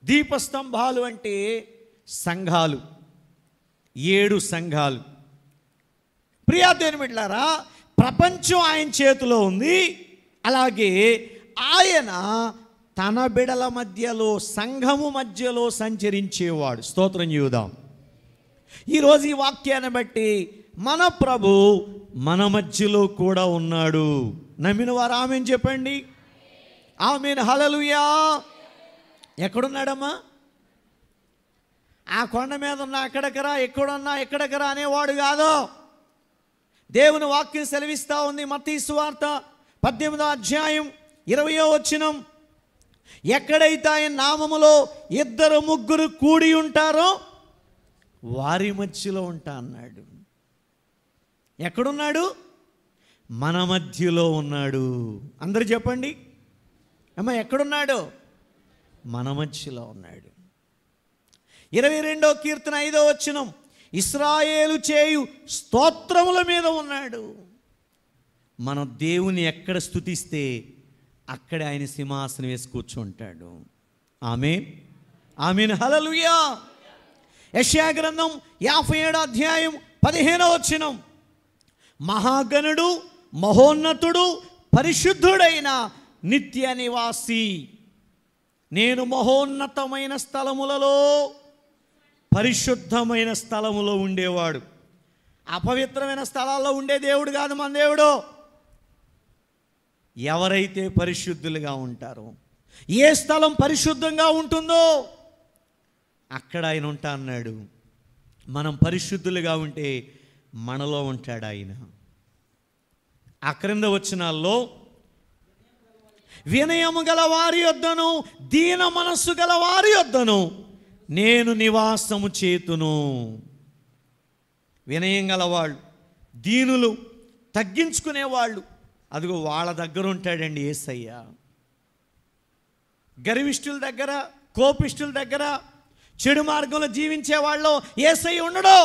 దీపస్తంభాలు అంటే సంఘాలు, 7 సంఘాలు. ప్రియా దేవుని బిడ్డలారా, ప్రపంచం ఆయన చేతిలో ఉంది. అలాగే ఆయన తన బిడల మధ్యలో, సంఘము మధ్యలో సంచరించేవాడు. స్తోత్రం చేద్దాం. ఈరోజు ఈ వాక్యాన్ని బట్టి మన ప్రభు మన మధ్యలో కూడా ఉన్నాడు. నమ్మిన వారు ఆమేన్ చెప్పండి. ఆమేన్. హల్లెలూయా. ఎక్కడున్నాడమ్మా? ఆ కొండ మీద ఉన్న అక్కడకరా, ఎక్కడున్నా ఎక్కడకరా అనేవాడు కాదు. దేవుని వాక్యం సెలవిస్తూ ఉంది. మత్తయి సువార్త 18వ అధ్యాయం 20వ వచనం, ఎక్కడైతే ఆయన నామములో 2 3 కూడి ఉంటారో వారి మధ్యలో ఉంటా అన్నాడు. ఎక్కడున్నాడు? మన మధ్యలో ఉన్నాడు. అందరూ చెప్పండి అమ్మా, ఎక్కడున్నాడు? మన మధ్యలో ఉన్నాడు. 22వ కీర్తన 5వ వచనం, ఇశ్రాయేలు చేయు స్తోత్రముల మీద ఉన్నాడు. మన దేవుని ఎక్కడ స్తుతిస్తే అక్కడే ఆయన సింహాసనం వేసి కూర్చుంటాడు. ఆమేన్. ఆమేన్. హల్లెలూయా. యెషయా గ్రంథం 57వ అధ్యాయం 15వ వచనం, మహాగణుడు, మహోన్నతుడు, పరిశుద్ధుడైన నిత్య నివాసి, నేను మహోన్నతమైన స్థలములలో, పరిశుద్ధమైన స్థలములో ఉండేవాడు. అపవిత్రమైన స్థలాల్లో ఉండే దేవుడు కాదు మన దేవుడు. ఎవరైతే పరిశుద్ధులుగా ఉంటారో, ఏ స్థలం పరిశుద్ధంగా ఉంటుందో అక్కడ ఆయన ఉంటా అన్నాడు. మనం పరిశుద్ధులుగా ఉంటే మనలో ఉంటాడు ఆయన. ఆ క్రింద వచనాల్లో, వినయము గల వారి యొద్దను, దీన మనస్సు గల వారి యొద్దను నేను నివాసము చేతును. వినయం గలవాళ్ళు, దీనులు, తగ్గించుకునేవాళ్ళు, అదిగో వాళ్ళ దగ్గర ఉంటాడండి యేసయ్య. గర్విష్ఠుల దగ్గర, కోపిష్ఠుల దగ్గర, చెడు మార్గంలో జీవించే వాళ్ళు యేసయ్య ఉండడు.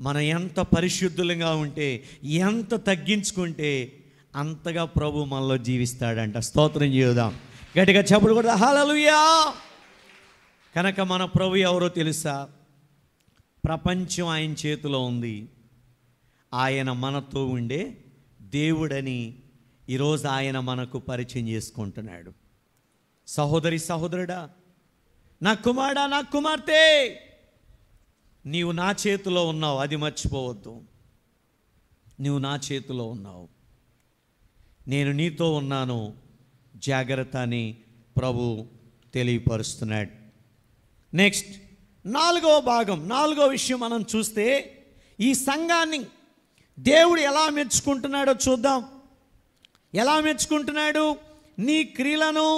మనం ఎంత పరిశుద్ధులుగా ఉంటే, ఎంత తగ్గించుకుంటే అంతగా ప్రభు మనలో జీవిస్తాడంట. స్తోత్రం చేద్దాం. గట్టిగా చప్పుడు కూడా హల్లెలూయా. కనుక మన ప్రభు ఎవరో తెలుసా? ప్రపంచం ఆయన చేతిలో ఉంది. ఆయన మనతో ఉండే దేవుడని ఈరోజు ఆయన మనకు పరిచయం చేసుకుంటున్నాడు. సహోదరి, సహోదరుడా, నా కుమారుడా, నా కుమార్తె, నీవు నా చేతిలో ఉన్నావు, అది మర్చిపోవద్దు. నీవు నా చేతిలో ఉన్నావు, నేను నీతో ఉన్నాను, జాగ్రత్త అని ప్రభు తెలియపరుస్తున్నాడు. నెక్స్ట్ నాలుగో విషయం మనం చూస్తే, ఈ సంఘాన్ని దేవుడు ఎలా మెచ్చుకుంటున్నాడో చూద్దాం. ఎలా మెచ్చుకుంటున్నాడు? నీ క్రియలను,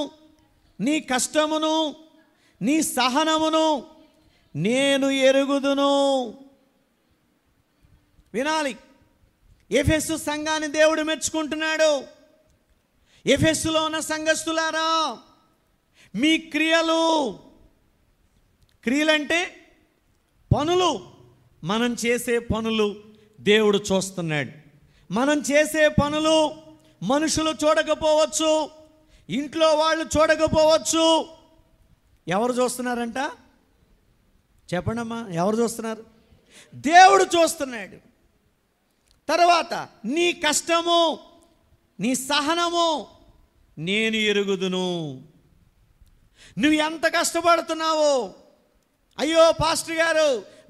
నీ కష్టమును, నీ సహనమును నేను ఎరుగుదును. వినాలి, ఎఫెసు సంఘాన్ని దేవుడు మెచ్చుకుంటున్నాడు. ఎఫెసులో ఉన్న సంఘస్థులారా, మీ క్రియలంటే పనులు, మనం చేసే పనులు దేవుడు చూస్తున్నాడు. మనం చేసే పనులు మనుషులు చూడకపోవచ్చు, ఇంట్లో వాళ్ళు చూడకపోవచ్చు. ఎవరు చూస్తున్నారంట? చెప్పండమ్మా, ఎవరు చూస్తున్నారు? దేవుడు చూస్తున్నాడు. తర్వాత నీ కష్టము, నీ సహనము నేను ఎరుగుదును. నువ్వు ఎంత కష్టపడుతున్నావో, అయ్యో పాస్టర్ గారు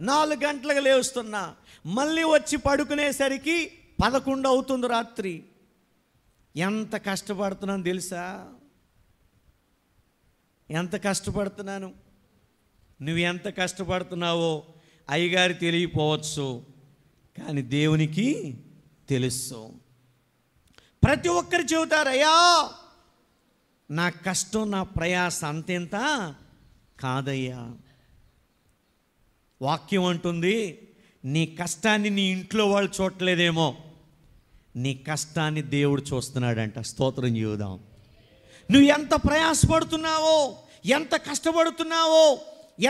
4 గంటలకు లేస్తున్నా, మళ్ళీ వచ్చి పడుకునేసరికి 11 అవుతుంది రాత్రి. ఎంత కష్టపడుతున్నాను తెలుసా? ఎంత కష్టపడుతున్నాను. నువ్వు ఎంత కష్టపడుతున్నావో అయ్యగారు తెలియపోవచ్చు, కానీ దేవునికి తెలుసు. ప్రతి ఒక్కరు చెబుతారు, అయ్యా నా కష్టం, నా ప్రయాస అంతెంత కాదయ్యా. వాక్యం అంటుంది, నీ కష్టాన్ని నీ ఇంట్లో వాళ్ళు చూడలేదేమో, నీ కష్టాన్ని దేవుడు చూస్తున్నాడంట. స్తోత్రం చెబుదాం. నువ్వు ఎంత ప్రయాసపడుతున్నావో, ఎంత కష్టపడుతున్నావో,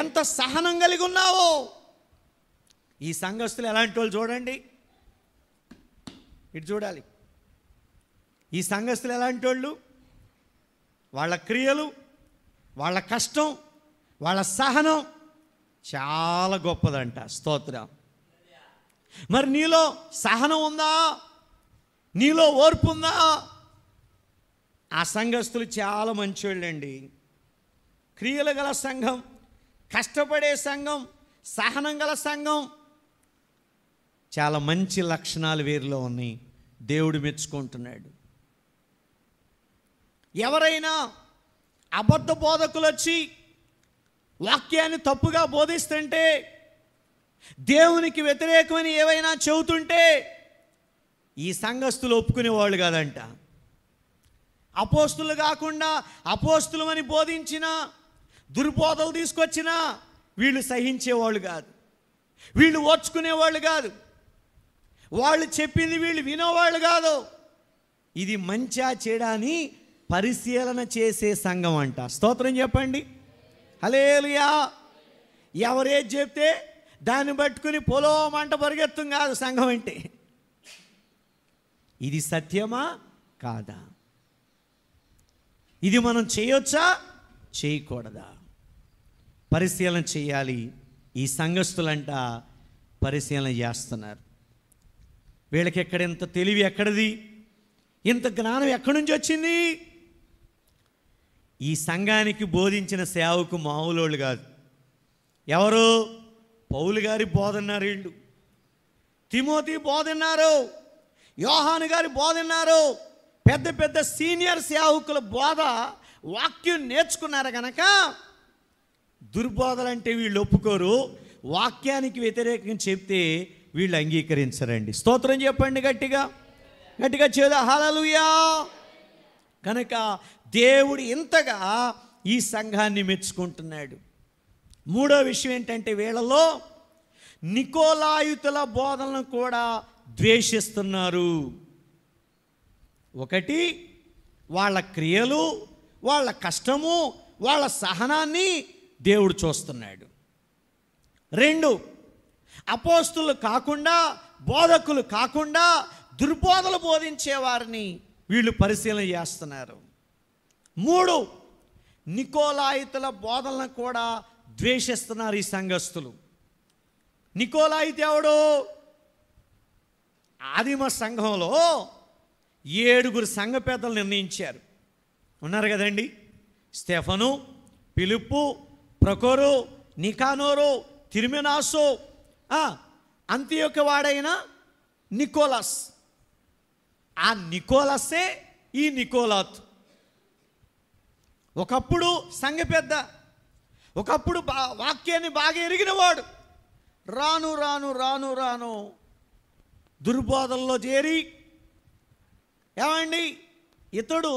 ఎంత సహనం కలిగి ఉన్నావో. ఈ సంఘస్థులు ఎలాంటి వాళ్ళు చూడండి, ఇటు చూడాలి. ఈ సంఘస్థులు ఎలాంటి వాళ్ళు? వాళ్ళ క్రియలు, వాళ్ళ కష్టం, వాళ్ళ సహనం చాలా గొప్పదంట. స్తోత్రం. మరి నీలో సహనం ఉందా? నీలో ఓర్పు ఉందా? ఆ సంఘస్థులు చాలా మంచివాళ్ళండి. క్రియలు గల సంఘం, కష్టపడే సంఘం, సహనం గల సంఘం, చాలా మంచి లక్షణాలు వీరిలో ఉన్నాయి. దేవుడు మెచ్చుకుంటున్నాడు. ఎవరైనా అబద్ధ బోధకులు వచ్చి వాక్యాన్ని తప్పుగా బోధిస్తుంటే, దేవునికి వ్యతిరేకమని ఏవైనా చెబుతుంటే, ఈ సంఘస్థులు ఒప్పుకునేవాళ్ళు కాదంట. అపోస్తులు కాకుండా అపోస్తులమని బోధించిన, దుర్బోధలు తీసుకొచ్చినా వీళ్ళు సహించేవాళ్ళు కాదు, వీళ్ళు ఓర్చుకునేవాళ్ళు కాదు, వాళ్ళు చెప్పింది వీళ్ళు వినేవాళ్ళు కాదు. ఇది మంచా చెడా అని పరిశీలన చేసే సంఘం అంట. స్తోత్రం చెప్పండి. హల్లెలూయా. ఎవరేది చెప్తే దాన్ని పట్టుకుని పొలోమంట పరిగెత్తం కాదు సంఘం అంటే. ఇది సత్యమా కాదా, ఇది మనం చేయొచ్చా చేయకూడదా, పరిశీలన చేయాలి. ఈ సంఘస్థులంట పరిశీలన చేస్తున్నారు. వీళ్ళకి ఇంత తెలివి ఎక్కడిది, ఇంత జ్ఞానం ఎక్కడి నుంచి వచ్చింది? ఈ సంఘానికి బోధించిన సేవకు మామూలు కాదు. ఎవరు? పౌలు గారి బోధన్నారు వీళ్ళు, తిమోతి బోధన్నారు, యోహాను గారి బోధన్నారు. పెద్ద పెద్ద సీనియర్ సేవకుల బోధ, వాక్యం నేర్చుకున్నారు కనుక దుర్బోధలంటే వీళ్ళు ఒప్పుకోరు. వాక్యానికి వ్యతిరేకంగా చెప్తే వీళ్ళు అంగీకరించరండి. స్తోత్రం చెప్పండి గట్టిగా, గట్టిగా చేదా హల్లెలూయా. కనుక దేవుడు ఇంతగా ఈ సంఘాన్ని మెచ్చుకుంటున్నాడు. మూడో విషయం ఏంటంటే, వీళ్ళలో నికోలాయుతుల బోధనలను కూడా ద్వేషిస్తున్నారు. ఒకటి, వాళ్ళ క్రియలు, వాళ్ళ కష్టము, వాళ్ళ సహనాన్ని దేవుడు చూస్తున్నాడు. 2, అపోస్తులు కాకుండా, బోధకులు కాకుండా దుర్బోధలు బోధించే వారిని వీళ్ళు పరిశీలన చేస్తున్నారు. 3, నికోలాయితుల బోధనలను కూడా ద్వేషిస్తున్నారు ఈ సంఘస్థులు. నికోలాయితు ఎవడు? ఆదిమ సంఘంలో 7 సంఘ పెద్దలు నిర్ణయించారు. ఉన్నారు కదండి, స్టెఫను, ఫిలిప్పు, ప్రొకోరు, నికానోరు, తిర్మెనాసు, అంతియొక్క వాడైన నికోలస్. ఆ నికోలస్సే ఈ నికోలాతు. ఒకప్పుడు సంఘ పెద్ద, ఒకప్పుడు వాక్యాన్ని బాగా ఎరిగినవాడు. రాను రాను రాను రాను దుర్బోధనలో చేరి, ఏమండి, ఇతడు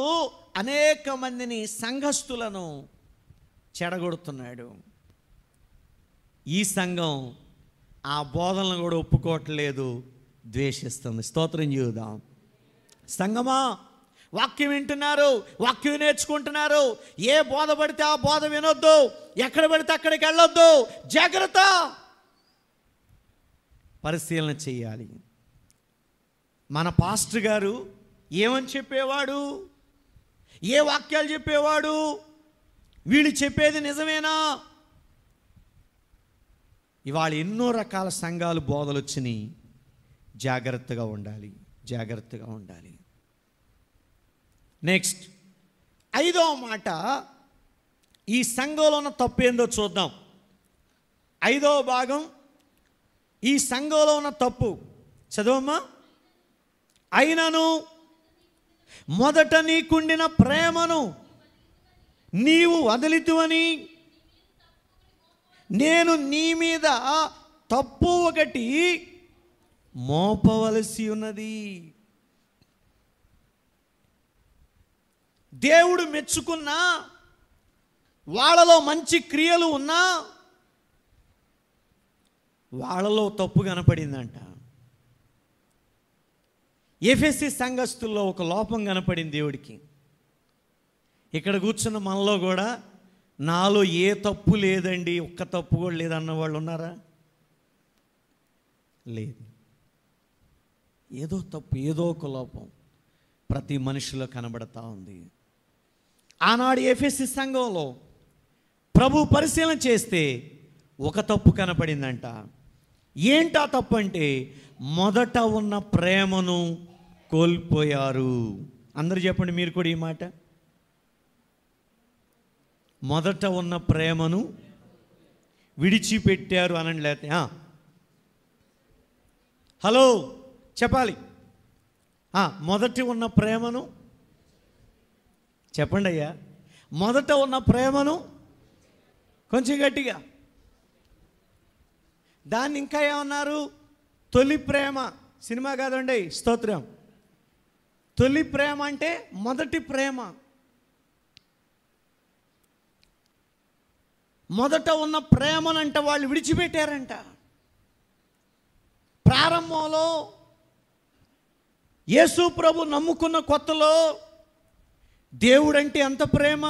అనేక మందిని, సంఘస్థులను చెడగొడుతున్నాడు. ఈ సంఘం ఆ బోధనలు కూడా ఒప్పుకోవట్లేదు, ద్వేషిస్తుంది. స్తోత్రం చేద్దాం. సంఘమా, వాక్యం వింటున్నారు, వాక్యం నేర్చుకుంటున్నారు. ఏ బోధ పడితే ఆ బోధ వినొద్దు, ఎక్కడ పడితే అక్కడికి వెళ్ళొద్దు. జాగ్రత్త, పరిశీలన చేయాలి. మన పాస్టర్ గారు ఏమని చెప్పేవాడు, ఏ వాక్యాలు చెప్పేవాడు, వీళ్ళు చెప్పేది నిజమేనా? ఇవాళ ఎన్నో రకాల సంఘాలు బోధలు వచ్చినాయి. జాగ్రత్తగా ఉండాలి, జాగ్రత్తగా ఉండాలి. నెక్స్ట్, 5వ మాట, ఈ సంఘంలో ఉన్న తప్పు ఏందో చూద్దాం. 5వ భాగం, ఈ సంఘంలో ఉన్న తప్పు చదవమ్మా. అయినను మొదట నీకుండిన ప్రేమను నీవు వదిలితువని నేను నీ మీద తప్పు ఒకటి మోపవలసి ఉన్నది. దేవుడు మెచ్చుకున్న వాళ్ళలో మంచి క్రియలు ఉన్నా వాళ్ళలో తప్పు కనపడిందంట. ఎఫెసీ సంఘస్థుల్లో ఒక లోపం కనపడింది దేవుడికి. ఇక్కడ కూర్చున్న మనలో కూడా నాలో ఏ తప్పు లేదండి, ఒక్క తప్పు కూడా లేదన్న వాళ్ళు ఉన్నారా? లేదు. ఏదో తప్పు, ఏదో ఒక లోపం ప్రతి మనిషిలో కనబడతా ఉంది. ఆనాడు ఎఫెసీ సంఘంలో ప్రభు పరిశీలన చేస్తే ఒక తప్పు కనపడిందంట. ఏంటా తప్పు అంటే, మొదట ఉన్న ప్రేమను కోల్పోయారు. అందరూ చెప్పండి మీరు కూడా ఈ మాట. మొదట ఉన్న ప్రేమను విడిచిపెట్టారు అనండి. లేకపోతే హలో చెప్పాలి. మొదటి ఉన్న ప్రేమను చెప్పండి అయ్యా. మొదట ఉన్న ప్రేమను కొంచెం గట్టిగా. దాన్ని ఇంకా ఏమన్నారు? తొలి ప్రేమ. సినిమా కాదండి, స్తోత్రం. తొలి ప్రేమ అంటే మొదటి ప్రేమ. మొదట ఉన్న ప్రేమనంట వాళ్ళు విడిచిపెట్టారంట. ప్రారంభంలో యేసు ప్రభు నమ్ముకున్న కొత్తలో దేవుడంటే ఎంత ప్రేమ,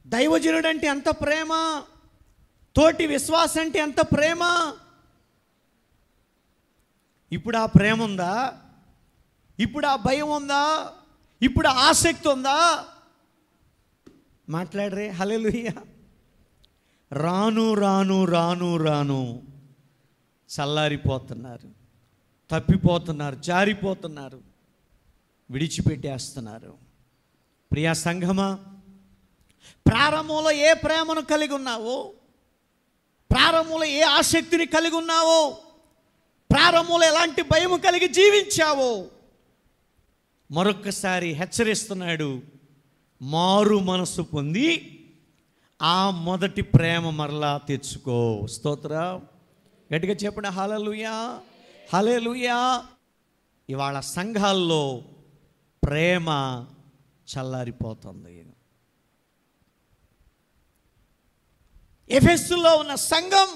దైవజనుడంటే ఎంత ప్రేమ, తోటి విశ్వాసం అంటే ఎంత ప్రేమ. ఇప్పుడు ఆ ప్రేమ ఉందా? ఇప్పుడు ఆ భయం ఉందా? ఇప్పుడు ఆసక్తి ఉందా? మాట్లాడరే. హల్లెలూయా. రాను రాను రాను రాను చల్లారిపోతున్నారు, తప్పిపోతున్నారు, జారిపోతున్నారు, విడిచిపెట్టేస్తున్నారు. ప్రియా సంఘమా, ప్రారంభంలో ఏ ప్రేమను కలిగి ఉన్నావో, ప్రారంభంలో ఏ ఆసక్తిని కలిగి ఉన్నావో, ప్రారంభంలో ఎలాంటి భయం కలిగి జీవించావో, మరొక్కసారి హెచ్చరిస్తున్నాడు. మారు మనసు పొంది ఆ మొదటి ప్రేమ మరలా తెచ్చుకో. స్తోత్రం. గట్టిగా చెప్పండి హల్లెలూయా, హల్లెలూయా. ఇవాళ సంఘాల్లో ప్రేమ చల్లారిపోతుంది. ఎఫెసులో ఉన్న సంఘం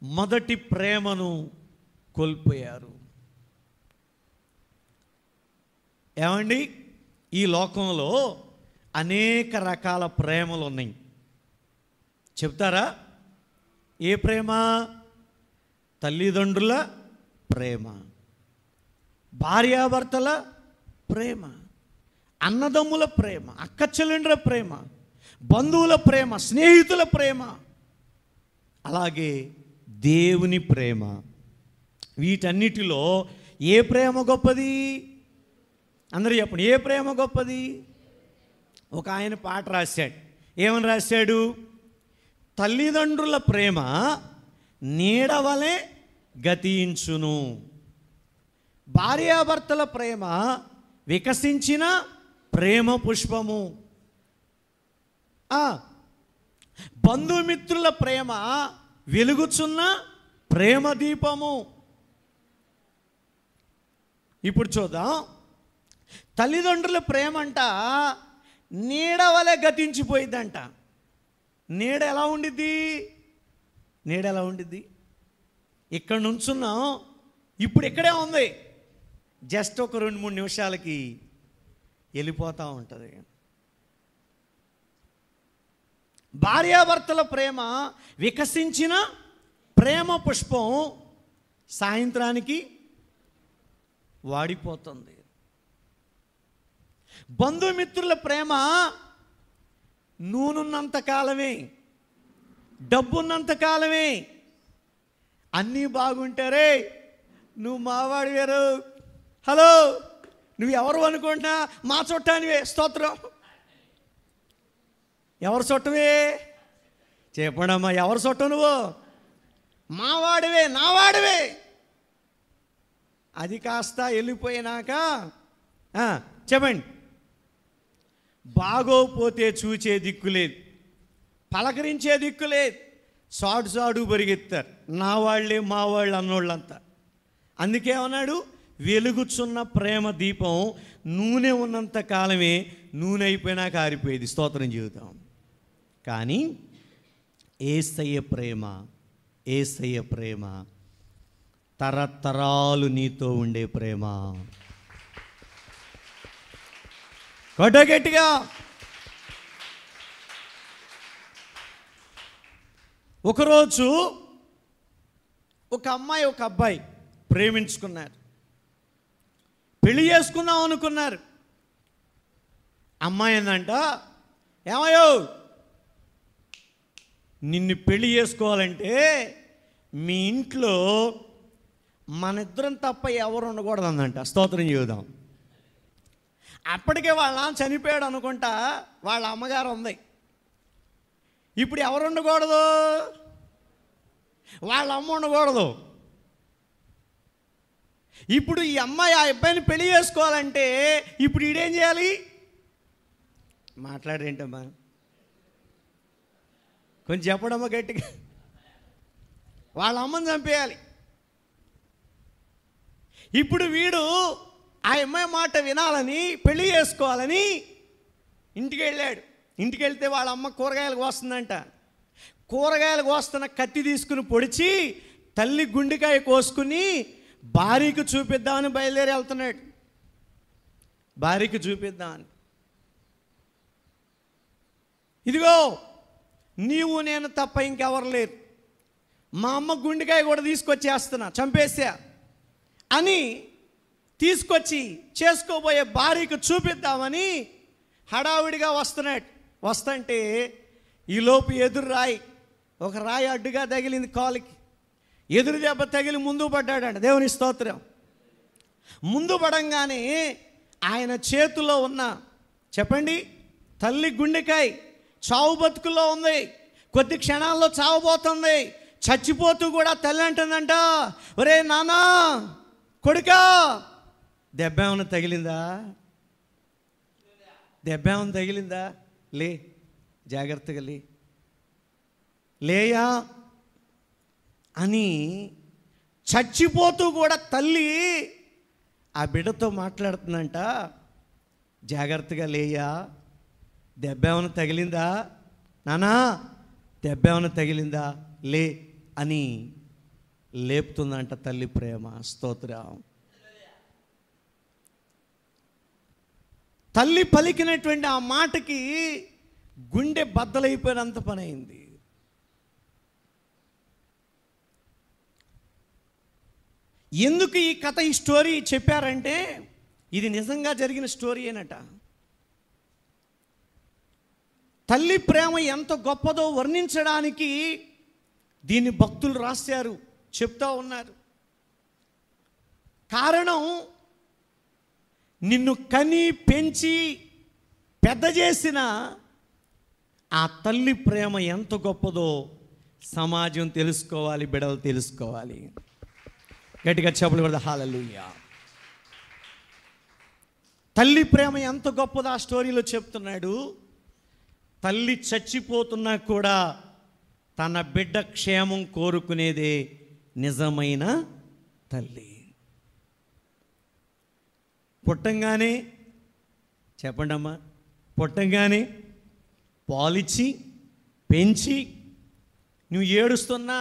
మొదటి ప్రేమను కోల్పోయారు. ఏమండి, ఈ లోకంలో అనేక రకాల ప్రేమలు ఉన్నాయి. చెప్తారా? ఏ ప్రేమ? తల్లిదండ్రుల ప్రేమ, భార్యాభర్తల ప్రేమ, అన్నదమ్ముల ప్రేమ, అక్క చెల్లెండ్ర ప్రేమ, బంధువుల ప్రేమ, స్నేహితుల ప్రేమ, అలాగే దేవుని ప్రేమ. వీటన్నిటిలో ఏ ప్రేమ గొప్పది? అందరూ చెప్పండి, ఏ ప్రేమ గొప్పది? ఒక ఆయన పాట రాశాడు. ఏమని రాశాడు? తల్లిదండ్రుల ప్రేమ నీడవలే గతించును, భార్యాభర్తల ప్రేమ వికసించిన ప్రేమ పుష్పము, బంధుమిత్రుల ప్రేమ వెలుగుచున్న ప్రేమ దీపము. ఇప్పుడు చూద్దాం. తల్లిదండ్రుల ప్రేమ అంట నీడ వలె గతించిపోయిద్దంట. నీడ ఎలా ఉండిద్ది? నీడ ఎలా ఉండిద్ది? ఇక్కడ నుంచున్నాం, ఇప్పుడు ఇక్కడే ఉంది, జస్ట్ ఒక 2-3 నిమిషాలకి వెళ్ళిపోతూ ఉంటుంది. భార్యాభర్తల ప్రేమ వికసించిన ప్రేమ పుష్పం సాయంత్రానికి వాడిపోతుంది. బంధుమిత్రుల ప్రేమ నూనెన్నంత కాలమే, డబ్బున్నంత కాలమే, అన్నీ బాగుంటారే, నువ్వు మావాడు వేరు, హలో నువ్వు ఎవరు అనుకుంటున్నా, మా చుట్టానివే, స్తోత్రం. ఎవరు చుట్టవే? చెప్పండమ్మా, ఎవరు చుట్టం నువ్వు? మావాడివే, నావాడివే. అది కాస్త వెళ్ళిపోయినాక చెప్పండి, బాగోపోతే చూచే దిక్కు లేదు, పలకరించే దిక్కు లేదు, సాడు పరిగెత్తారు, నా వాళ్ళే మా వాళ్ళు అన్నోళ్ళంతా. అందుకే అన్నాడు, వెలుగుచున్న ప్రేమ దీపం నూనె ఉన్నంత కాలమే, నూనె అయిపోయినాక ఆరిపోయేది. స్తోత్రం జీవితం. కానీ యేసయ్య ప్రేమ, యేసయ్య ప్రేమ తరతరాలు నీతో ఉండే ప్రేమ. గట్టిగా ఒకరోజు ఒక అమ్మాయి ఒక అబ్బాయి ప్రేమించుకున్నారు, పెళ్లి చేసుకుందాం అనుకున్నారు. అమ్మాయి ఏందంట, ఏమయ్యో నిన్ను పెళ్లి చేసుకోవాలంటే మీ ఇంట్లో మన ఇద్దరం తప్ప ఎవరు ఉండకూడదు అందంట. స్తోత్రం చేద్దాం. అప్పటికే వాళ్ళ నాన్న చనిపోయాడు అనుకుంటా, వాళ్ళ అమ్మగారు ఉంది. ఇప్పుడు ఎవరు ఉండకూడదు? వాళ్ళ అమ్మ ఉండకూడదు. ఇప్పుడు ఈ అమ్మాయి ఆ అబ్బాయిని పెళ్లి చేసుకోవాలంటే ఇప్పుడు ఈడేం చేయాలి? మాట్లాడేంటమ్మా, కొంచెం చెప్పడమ్మా గట్టిగా. వాళ్ళ అమ్మని చంపేయాలి. ఇప్పుడు వీడు ఆ అమ్మాయి మాట వినాలని, పెళ్లి చేసుకోవాలని ఇంటికి వెళ్ళాడు. ఇంటికి వెళ్తే వాళ్ళ అమ్మ కూరగాయలు కోస్తుందంట. కూరగాయలు కోస్తున్న కత్తి తీసుకుని పొడిచి తల్లి గుండెకాయ కోసుకుని భార్యకు చూపిద్దామని బయలుదేరి వెళ్తున్నాడు. భార్యకు చూపిద్దామని, ఇదిగో నీవు నేను తప్ప ఇంకెవరు లేరు, మా అమ్మ గుండెకాయ కూడా తీసుకొచ్చేస్తున్నా, చంపేసా అని తీసుకొచ్చి చేసుకోబోయే భార్యకు చూపిద్దామని హడావిడిగా వస్తున్నాడు. వస్తుంటే ఈలోపు ఎదురు రాయి, ఒక రాయి అడ్డుగా తగిలింది కాలుకి. ఎదురు దెబ్బ తగిలి ముందు పడ్డాడంట. దేవుని స్తోత్రం. ముందు పడంగానే ఆయన చేతిలో ఉన్న, చెప్పండి, తల్లి గుండెకాయ చావు బతుకుల్లో ఉంది, కొద్ది క్షణాల్లో చావబోతుంది. చచ్చిపోతూ కూడా తల్లి అంటుందంట, ఒరే నానా కొడుకా, దెబ్బ ఏమైనా తగిలిందా? దెబ్బ ఏమైనా తగిలిందా? లే, జాగ్రత్తగా లేయా అని చచ్చిపోతూ కూడా తల్లి ఆ బిడ్డతో మాట్లాడుతుందంట. జాగ్రత్తగా లేయా, దెబ్బ ఏమైనా తగిలిందా నానా, దెబ్బ ఏమైనా తగిలిందా, లే అని లేపుతుందంట తల్లి ప్రేమ. స్తోత్రం. తల్లి పలికినటువంటి ఆ మాటకి గుండె బద్దలైపోయినంత పని అయింది. ఎందుకు ఈ కథ, ఈ స్టోరీ చెప్పారంటే ఇది నిజంగా జరిగిన స్టోరీ ఏనట. తల్లి ప్రేమ ఎంత గొప్పదో వర్ణించడానికి దీన్ని భక్తులు రాశారు, చెప్తా ఉన్నారు. కారణం, నిన్ను కని పెంచి పెద్ద చేసిన ఆ తల్లి ప్రేమ ఎంత గొప్పదో సమాజం తెలుసుకోవాలి, బిడ్డలు తెలుసుకోవాలి. గట్టిగా చెప్పులు కొడదాం హల్లెలూయా. తల్లి ప్రేమ ఎంత గొప్పదో ఆ స్టోరీలో చెప్తున్నాడు. తల్లి చచ్చిపోతున్నా కూడా తన బిడ్డ క్షేమం కోరుకునేదే నిజమైన తల్లి. పుట్టంగానే చెప్పండి అమ్మా, పుట్టంగానే పాలిచ్చి పెంచి నువ్వు ఏడుస్తున్నా,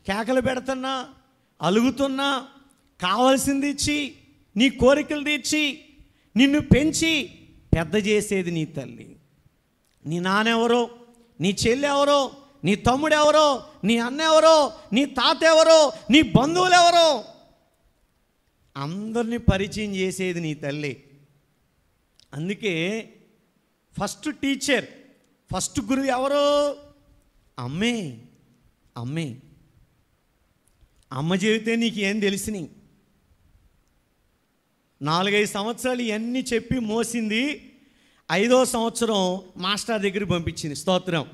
కేకలు పెడుతున్నా, అలుగుతున్నా, కావాల్సింది ఇచ్చి, నీ కోరికలు తీర్చి, నిన్ను పెంచి పెద్ద చేసేది నీ తల్లి. నీ నాన్నెవరో, నీ చెల్లి ఎవరో, నీ తమ్ముడు ఎవరో, నీ అన్న ఎవరో, నీ తాత ఎవరో, నీ బంధువులు ఎవరో, అందరినీ పరిచయం చేసేది నీ తల్లి. అందుకే ఫస్ట్ టీచర్, ఫస్ట్ గురువు ఎవరో? అమ్మే. అమ్మే. అమ్మ చెబితే నీకు ఏం తెలిసినాయి? 4-5 సంవత్సరాలు ఇవన్నీ చెప్పి మోసింది. 5వ సంవత్సరం మాస్టర్ దగ్గరికి పంపించింది. స్తోత్రం.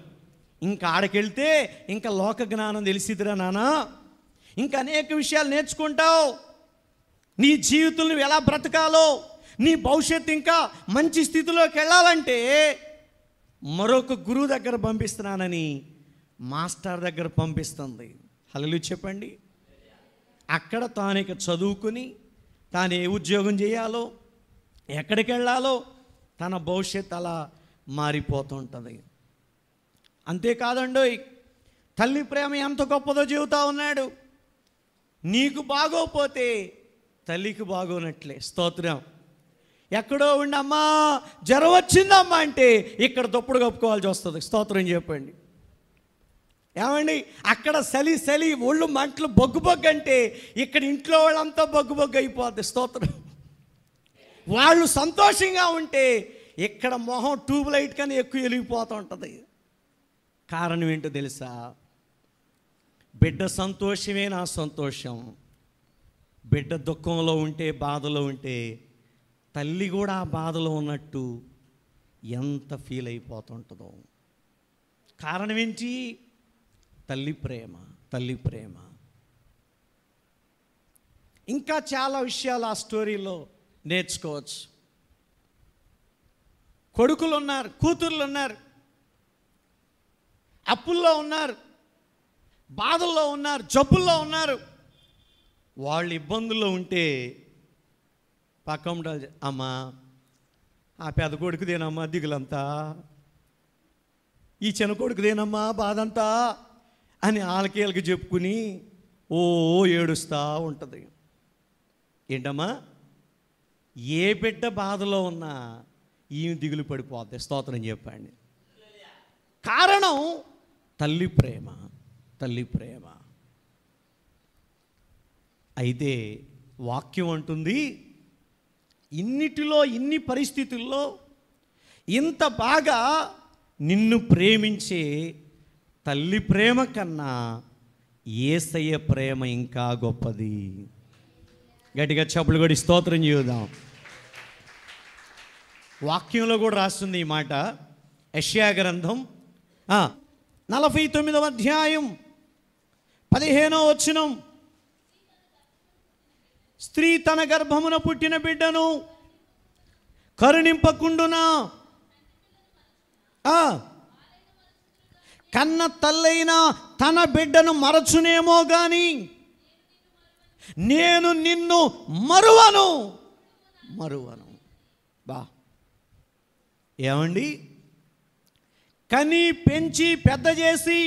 ఇంకా ఆడకెళ్తే ఇంకా లోక జ్ఞానం తెలిసిదిరా నాన్న, ఇంకా అనేక విషయాలు నేర్చుకుంటావు, నీ జీవితం నువ్వు ఎలా బ్రతకాలో, నీ భవిష్యత్తు ఇంకా మంచి స్థితిలోకి వెళ్ళాలంటే మరొక గురువు దగ్గర పంపిస్తున్నానని మాస్టర్ దగ్గర పంపిస్తుంది. హల్లెలూయా చెప్పండి. అక్కడ తాను ఇక చదువుకుని తాను ఏ ఉద్యోగం చేయాలో, ఎక్కడికి వెళ్ళాలో తన భవిష్యత్తు అలా మారిపోతుంటుంది. అంతేకాదండోయ్, తల్లి ప్రేమ ఎంత గొప్పదో చెబుతా ఉన్నాడు. నీకు బాగోపోతే తల్లికి బాగోనట్లే. స్తోత్రం. ఎక్కడో ఉండి అమ్మా జ్వరం వచ్చిందమ్మా అంటే ఇక్కడ దుప్పుడు కప్పుకోవాల్సి వస్తుంది. స్తోత్రం చెప్పండి. ఏమండి, అక్కడ చలి ఒళ్ళు మంటలు బొగ్గు అంటే ఇక్కడ ఇంట్లో వాళ్ళంతా బొగ్గు అయిపోద్ది. స్తోత్రం. వాళ్ళు సంతోషంగా ఉంటే ఇక్కడ మొహం ట్యూబ్ లైట్ కన్నా ఎక్కువ వెలిగిపోతూ ఉంటుంది. కారణం ఏంటో తెలుసా? బిడ్డ సంతోషమే నా సంతోషం. బిడ్డ దుఃఖంలో ఉంటే, బాధలో ఉంటే తల్లి కూడా ఆ బాధలో ఉన్నట్టు ఎంత ఫీల్ అయిపోతుంటుందో. కారణం ఏంటి? తల్లి ప్రేమ. తల్లి ప్రేమ. ఇంకా చాలా విషయాలు ఆ స్టోరీలో నేర్చుకోవచ్చు. కొడుకులు ఉన్నారు, కూతుర్లు ఉన్నారు, అప్పుల్లో ఉన్నారు, బాధల్లో ఉన్నారు, జబ్బుల్లో ఉన్నారు. వాళ్ళు ఇబ్బందుల్లో ఉంటే పక్కన అమ్మా ఆ పెద్ద కొడుకుదేనమ్మా దిగులంతా, ఈ చిన్న కొడుకుదేనమ్మా బాధంతా అని వాళ్ళకి చెప్పుకుని ఓ ఏడుస్తూ ఉంటుంది. ఏంటమ్మా, ఏ బిడ్డ బాధలో ఉన్నా ఈమె దిగులు పడిపోద్ది. స్తోత్రం చెప్పండి. కారణం తల్లి ప్రేమ. తల్లి ప్రేమ. అయితే వాక్యం అంటుంది, ఇన్నిటిలో, ఇన్ని పరిస్థితుల్లో ఇంత బాగా నిన్ను ప్రేమించే తల్లి ప్రేమ కన్నా యేసయ్య ప్రేమ ఇంకా గొప్పది. గట్టిగా చప్పులు కొట్టి స్తోత్రం చేద్దాం. వాక్యంలో కూడా రాస్తుంది ఈ మాట. యెషయా గ్రంథం 49వ అధ్యాయం 15వ వచనం. స్త్రీ తన గర్భమున పుట్టిన బిడ్డను కరుణింపకుండునా, కన్న తల్లైన తన బిడ్డను మరచునేమో గాని నేను నిన్ను మరువను. బా ఏమండి, కని పెంచి పెద్ద చేసి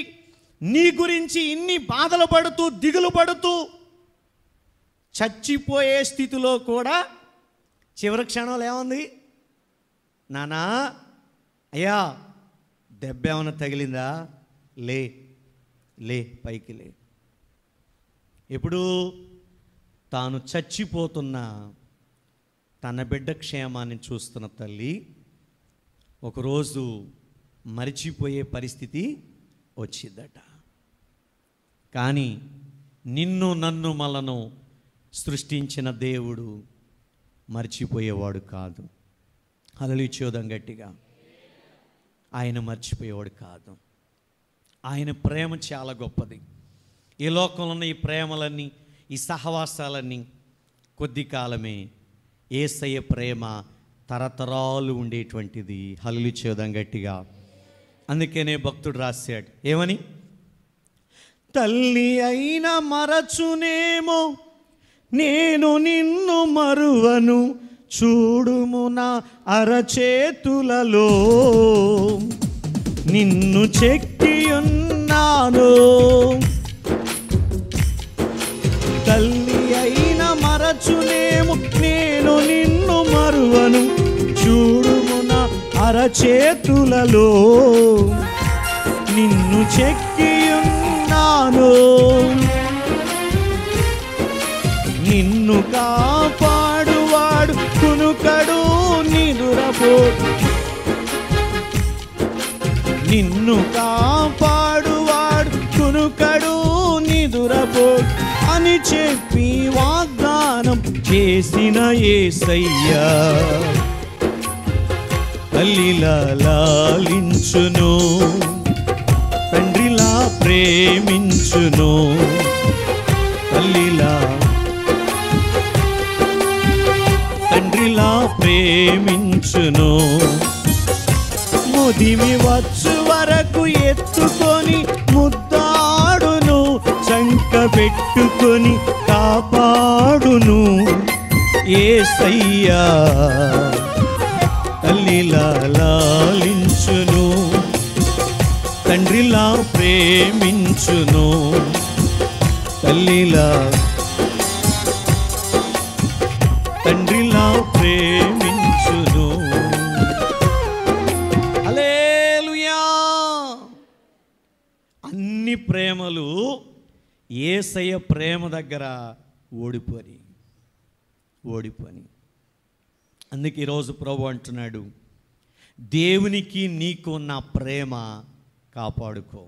నీ గురించి ఇన్ని బాధలు పడుతూ దిగులు పడుతూ చచ్చిపోయే స్థితిలో కూడా చివరి క్షణంలో ఏముంది? నానా అయ్యా దెబ్బ ఏమైనా తగిలిందా? లే లే పైకి లే. ఎప్పుడు తాను చచ్చిపోతున్న తన బిడ్డ క్షేమాన్ని చూస్తున్న తల్లి ఒకరోజు మరిచిపోయే పరిస్థితి వచ్చిందట. కానీ నిన్ను నన్ను మనను సృష్టించిన దేవుడు మర్చిపోయేవాడు కాదు. హల్లెలూయా చూద్దాం గట్టిగా. ఆయన మర్చిపోయేవాడు కాదు. ఆయన ప్రేమ చాలా గొప్పది. ఈ లోకంలో ఉన్న ఈ ప్రేమలన్నీ, ఈ సహవాసాలన్నీ కొద్ది కాలమే. యేసయ్య ప్రేమ తరతరాలు ఉండేటువంటిది. హల్లేలూయా చేద్దాం గట్టిగా. అందుకనే భక్తుడు రాశాడు ఏమని, తల్లి అయిన మరచునేమో నేను నిన్ను మరువను, చూడుము నా అరచేతులలో నిన్ను చెక్కియున్నాను. తల్లి అయిన మరచునేమో నేను నిన్ను మరువను, చూడుము నా అరచేతులలో నిన్ను చెక్కియున్నాను. నిన్ను కాపాడువాడు కునుకడు నిదురపోడు, నిన్ను కాపాడువాడు కునుకడు నిదురపోడు అని చెప్పి వాగ్దానం చేసిన యేసయ్యా తల్లిలా లాలించును, తండ్రిలా ప్రేమించును. తండ్రిలా ప్రేమించును. ముదిమి వచ్చు వరకు ఎత్తుకొని ముద్దాడును, చంక పెట్టుకొని కాపాడును యేసయ్యా తల్లిలా లాలించును, తండ్రిలా ప్రేమించును. తండ్రిలా ప్రేమించును. హల్లెలూయా. అన్ని ప్రేమలు యేసయ్య ప్రేమ దగ్గర ఓడిపోయి. అందుకే ఈరోజు ప్రభు అంటున్నాడు, దేవునికి నీకు ఉన్న ప్రేమ కాపాడుకో.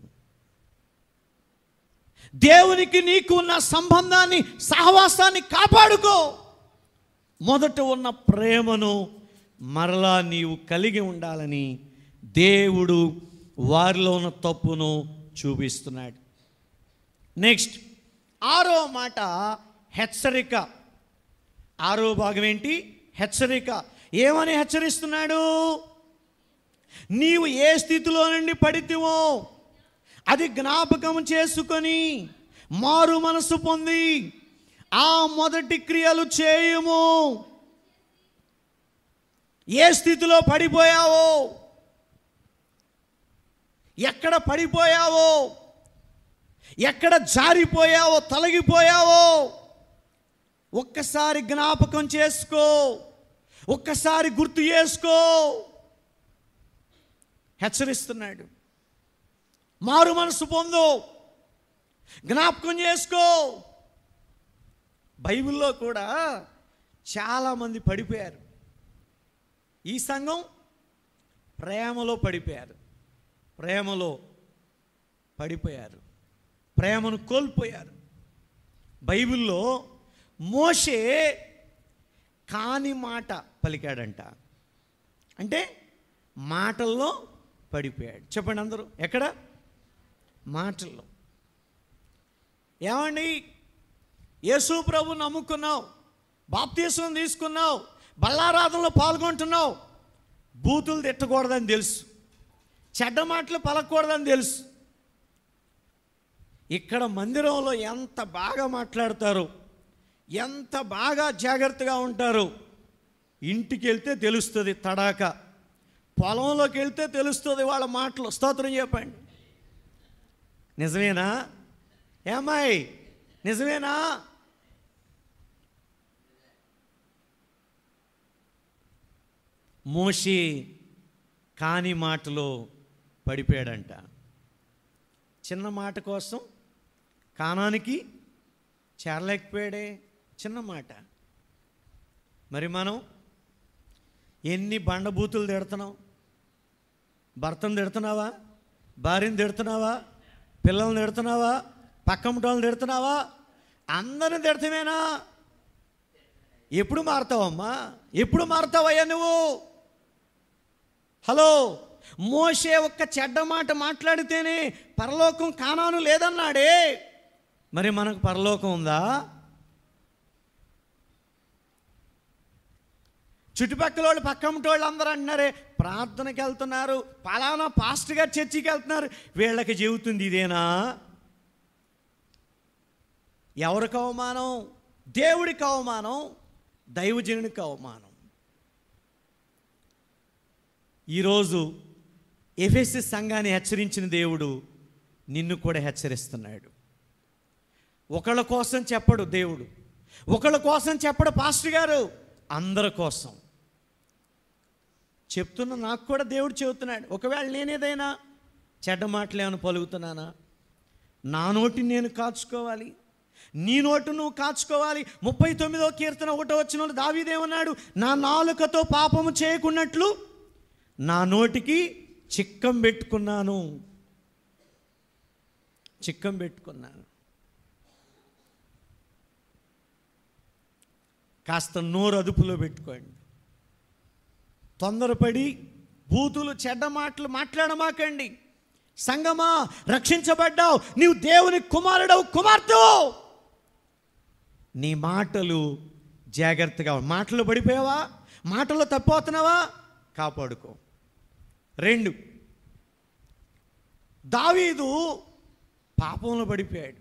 దేవునికి నీకు ఉన్న సంబంధాన్ని, సహవాసాన్ని కాపాడుకో. మొదట ఉన్న ప్రేమను మరలా నీవు కలిగి ఉండాలని దేవుడు వారిలో ఉన్న తప్పును చూపిస్తున్నాడు. నెక్స్ట్ 6వ మాట హెచ్చరిక. 6వ భాగం ఏంటి? హెచ్చరిక. ఏమని హెచ్చరిస్తున్నాడు? నీవు ఏ స్థితిలో నుండి పడితివో అది జ్ఞాపకం చేసుకొని మారు మనసు పొంది ఆ మొదటి క్రియలు చేయుము. ఏ స్థితిలో పడిపోయావో, ఎక్కడ పడిపోయావో, ఎక్కడ జారిపోయావో, తొలగిపోయావో ఒక్కసారి జ్ఞాపకం చేసుకో, ఒక్కసారి గుర్తు చేసుకో. హెచ్చరిస్తున్నాడు. మారు మనసు పొందు, జ్ఞాపకం చేసుకో. బైబిల్లో కూడా చాలామంది పడిపోయారు. ఈ సంఘం ప్రేమలో పడిపోయారు, ప్రేమను కోల్పోయారు. బైబిల్లో మోషే కాని మాట పలికాడంట, అంటే మాటల్లో పడిపోయాడు. చెప్పండి అందరూ, ఎక్కడ? మాటల్లో. ఏమండి, యేసు ప్రభు నమ్ముకున్నావు, బాప్తీసం తీసుకున్నావు, బల్లారాధనలో పాల్గొంటున్నావు, బూతులు తిట్టకూడదని తెలుసు, చెడ్డ మాటలు పలకూడదని తెలుసు. ఇక్కడ మందిరంలో ఎంత బాగా మాట్లాడతారు, ఎంత బాగా జాగ్రత్తగా ఉంటారు. ఇంటికి వెళ్తే తెలుస్తుంది తడాక, పొలంలోకి వెళ్తే తెలుస్తుంది వాళ్ళ మాటలు. స్తోత్రం చెప్పండి. నిజమేనా? ఏమ్మాయి, నిజమేనా? మోషే కాని మాటలో పడిపోయాడంట. చిన్న మాట కోసం కానానికి చేరలేకపోయాడే, చిన్న మాట. మరి మనం ఎన్ని బండబూతులు తిడుతున్నాం? భర్తను తిడుతున్నావా? భార్యను తిడుతున్నావా? పిల్లల్ని తిడుతున్నావా? పక్కముటోళ్ళని తిడుతున్నావా? అందరిని తిడతామేనా? ఎప్పుడు మారుతావమ్మా? ఎప్పుడు మారుతావయ్యా నువ్వు? హలో, మోషే ఒక్క చెడ్డ మాట మాట్లాడితేనే పరలోకం కానాను లేదన్నాడే, మరి మనకు పరలోకం ఉందా? చుట్టుపక్కల వాళ్ళు పక్కమటి వాళ్ళు అందరూ అంటున్నారే, ప్రార్థనకి వెళ్తున్నారు, పలానా పాస్టర్ గారు చర్చికి వెళ్తున్నారు, వీళ్ళకి చెబుతుంది ఇదేనా? ఎవరికి అవమానం? దేవుడికి అవమానం, దైవజనునికి అవమానం. ఈరోజు ఎఫెసీ సంఘాన్ని హెచ్చరించిన దేవుడు నిన్ను కూడా హెచ్చరిస్తున్నాడు. ఒకళ్ళ కోసం చెప్పడు దేవుడు, ఒకళ్ళ కోసం చెప్పడు పాస్టర్ గారు, అందరి కోసం చెప్తున్నా. నాకు కూడా దేవుడు చెబుతున్నాడు, ఒకవేళ నేనేదైనా చెడ్డ మాటలేమని పలుకుతున్నానా, నా నోటిని నేను కాచుకోవాలి, నీ నోటు నువ్వు కాచుకోవాలి. 39వ కీర్తన 1వ వచనంలో దావీదేమన్నాడు? నా నాలుకతో పాపము చేయకున్నట్లు నా నోటికి చిక్కం పెట్టుకున్నాను, చిక్కం పెట్టుకున్నాను. కాస్త నోరు అదుపులో పెట్టుకోండి. తొందరపడి బూతులు చెడ్డ మాటలు మాట్లాడమాకండి. సంగమా, రక్షించబడ్డావు, నీవు దేవుని కుమారుడవు, కుమార్తెవు. నీ మాటలు జాగ్రత్తగా. మాటలు పడిపోయావా? మాటల్లో తప్పిపోతున్నావా? కాపాడుకో. 2, దావీదు పాపంలో పడిపోయాడు,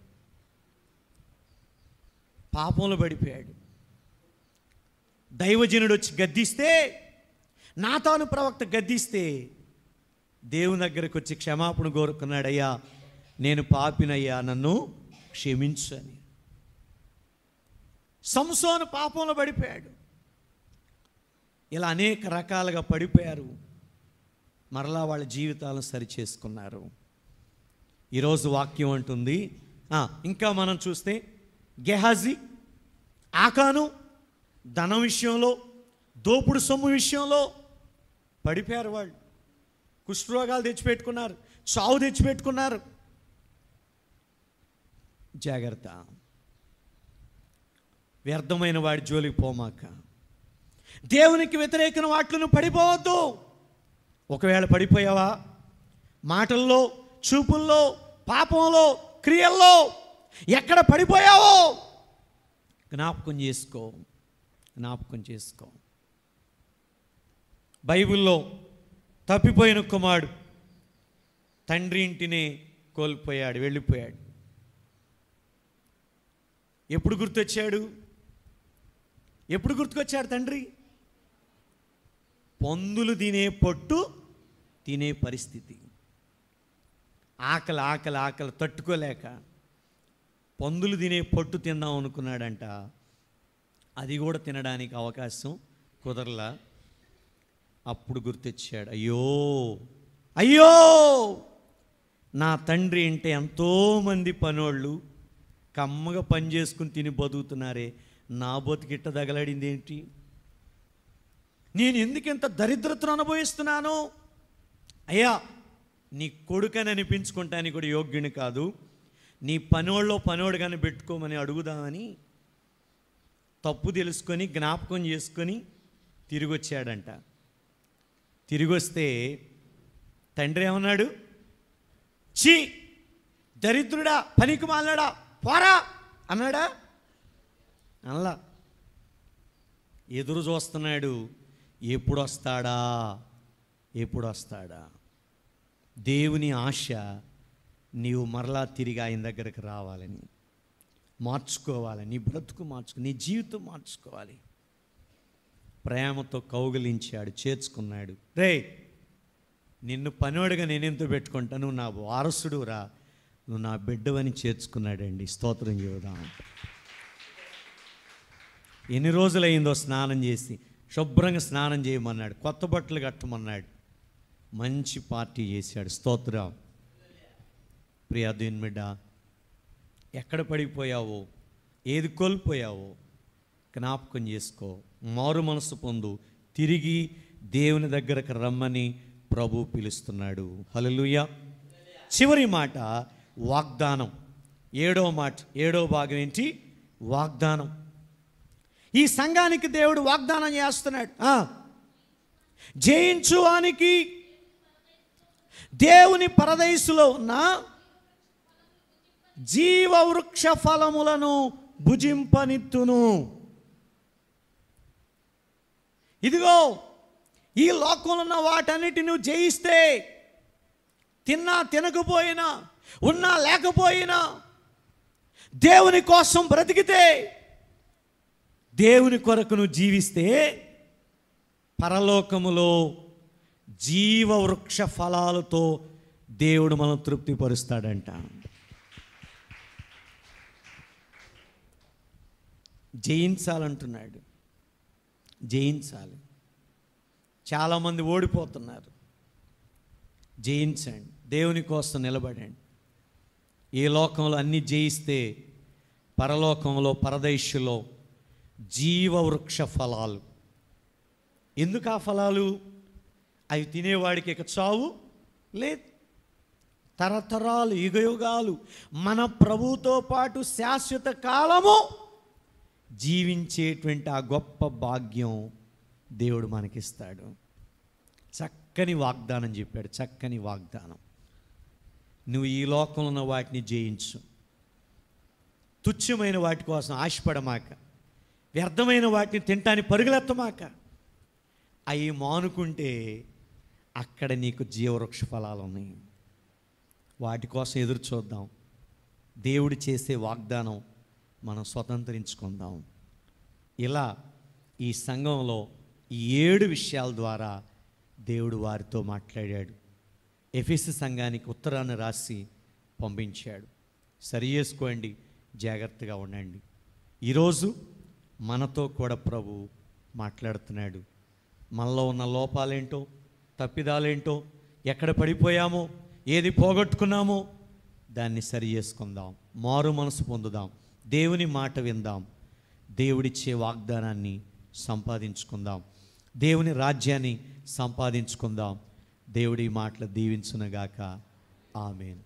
పాపంలో పడిపోయాడు. దైవజనుడు వచ్చి గద్దిస్తే, నాతాను ప్రవక్త గద్దిస్తే దేవుని దగ్గరకు వచ్చి క్షమాపణ కోరుకున్నాడు. అయ్యా, నేను పాపినయ్యా, నన్ను క్షమించు అని. సంసోను పాపంలో పడిపోయాడు. ఇలా అనేక రకాలుగా పడిపోయారు, మరలా వాళ్ళ జీవితాలను సరిచేసుకున్నారు. ఈరోజు వాక్యం అంటుంది. ఇంకా మనం చూస్తే గెహాజీ, ఆకాను ధనం విషయంలో, దోపుడు సొమ్ము విషయంలో పడిపోయారు. వాళ్ళు కుష్ఠరోగాలు తెచ్చిపెట్టుకున్నారు, చావు తెచ్చిపెట్టుకున్నారు. జాగ్రత్త, వ్యర్థమైన వాడి జోలికి పోమాక. దేవునికి వ్యతిరేకమైన వాటిని పడిపోవద్దు. ఒకవేళ పడిపోయావా, మాటల్లో, చూపుల్లో, పాపంలో, క్రియల్లో ఎక్కడ పడిపోయావో జ్ఞాపకం చేసుకో, జ్ఞాపకం చేసుకో. బైబిల్లో తప్పిపోయిన కుమారుడు తండ్రి ఇంటిని కోల్పోయాడు, వెళ్ళిపోయాడు. ఎప్పుడు గుర్తొచ్చాడు? ఎప్పుడు గుర్తుకొచ్చాడు తండ్రి? పందులు తినే పొట్టు తినే పరిస్థితి. ఆకలి ఆకలి ఆకలి తట్టుకోలేక పందులు తినే పొట్టు తిందాం అనుకున్నాడంట. అది కూడా తినడానికి అవకాశం కుదరలా. అప్పుడు గుర్తొచ్చాడు, అయ్యో అయ్యో, నా తండ్రి అంటే ఎంతోమంది పనోళ్ళు కమ్మగా పని చేసుకుని తిని బతుకుతున్నారే, నా బతుకిట్ట తగలడింది ఏంటి? నేను ఎందుకు ఇంత దరిద్రతను అనుభవిస్తున్నాను? అయ్యా, నీ కొడుకని అనిపించుకుంటానికి కూడా యోగ్యుని కాదు, నీ పనోళ్ళలో పనోడుగానే పెట్టుకోమని అడుగుదామని తప్పు తెలుసుకొని జ్ఞాపకం చేసుకొని తిరిగి వచ్చాడంట. తిరిగి వస్తే తండ్రి ఏమన్నాడు? ఛీ, దరిద్రుడా, పనికి మాలడా, పోరా అన్నాడా? అలా ఎదురు చూస్తున్నాడు, ఎప్పుడు వస్తాడా, ఎప్పుడు వస్తాడా. దేవుని ఆశ నీవు మరలా తిరిగి ఆయన దగ్గరికి రావాలని, మార్చుకోవాలని, నీ బ్రతుకు మార్చుకో, నీ జీవితం మార్చుకోవాలి. ప్రేమతో కౌగిలించాడు, చేర్చుకున్నాడు. రే, నిన్ను పనోడుగా నేనెంతో పెట్టుకుంటా, నువ్వు నా వారసుడు రా, నువ్వు నా బిడ్డవని చేర్చుకున్నాడండి. స్తోత్రం చెబుదాం. ఎన్ని రోజులైందో స్నానం చేసి, శుభ్రంగా స్నానం చేయమన్నాడు, కొత్త బట్టలు కట్టమన్నాడు, మంచి పార్టీ చేశాడు. స్తోత్రం. ప్రియా దేవుని బిడ్డ, ఎక్కడ పడిపోయావో, ఏది కోల్పోయావో జ్ఞాపకం చేసుకో, మారు మనసు పొందు, తిరిగి దేవుని దగ్గరకు రమ్మని ప్రభు పిలుస్తున్నాడు. హల్లెలూయా. చివరి మాట వాగ్దానం. 7వ మాట, 7వ భాగం ఏంటి? వాగ్దానం. ఈ సంఘానికి దేవుడు వాగ్దానం చేస్తున్నాడు. జయించు వానికి దేవుని పరదైసులో ఉన్న జీవవృక్ష ఫలములను భుజింపనిత్తును. ఇదిగో ఈ లోకంలో ఉన్న వాటన్నిటిని నువ్వు జయిస్తే, తిన్నా తినకపోయినా, ఉన్నా లేకపోయినా, దేవుని కోసం బ్రతికితే, దేవుని కొరకు నువ్వు జీవిస్తే, పరలోకములో జీవవృక్ష ఫలాలతో దేవుడు మనం తృప్తిపరుస్తాడంట. జయించాలంటున్నాడు. జయించాలి. చాలామంది ఓడిపోతున్నారు. జయించండి, దేవుని కోసం నిలబడండి. ఈ లోకంలో అన్నీ జయిస్తే పరలోకంలో పరదైష్యులో జీవవృక్ష ఫలాలు. ఎందుకు ఆ ఫలాలు? అవి తినేవాడికి ఇక చావు లేదు. తరతరాలు, యుగయుగాలు మన ప్రభువుతో పాటు శాశ్వత కాలము జీవించేటువంటి ఆ గొప్ప భాగ్యం దేవుడు మనకిస్తాడు. చక్కని వాగ్దానం చెప్పాడు, చక్కని వాగ్దానం. నువ్వు ఈ లోకంలో ఉన్న వాటిని జయించు. తుచ్చమైన వాటి కోసం ఆశపడమాక, వ్యర్థమైన వాటిని తింటానికి పరుగులెత్తమాక. అవి మానుకుంటే అక్కడ నీకు జీవవృక్ష ఫలాలు ఉన్నాయి. వాటి కోసం ఎదురు చూద్దాం. దేవుడు చేసే వాగ్దానం మనం స్వతంత్రించుకుందాం. ఇలా ఈ సంఘంలో ఈ 7 విషయాల ద్వారా దేవుడు వారితో మాట్లాడాడు. ఎఫెసు సంఘానికి ఉత్తరాన్ని రాసి పంపించాడు. సరి చేసుకోండి, జాగ్రత్తగా ఉండండి. ఈరోజు మనతో కూడా ప్రభు మాట్లాడుతున్నాడు. మనలో ఉన్న లోపాలేంటో, తప్పిదాలేంటో, ఎక్కడ పడిపోయామో, ఏది పోగొట్టుకున్నామో దాన్ని సరి చేసుకుందాం. మారు మనసు పొందుదాం. దేవుని మాట విందాం. దేవుడిచ్చే వాగ్దానాన్ని సంపాదించుకుందాం. దేవుని రాజ్యాన్ని సంపాదించుకుందాం. దేవుడి మాటలు దీవించునుగాక. ఆమేన్.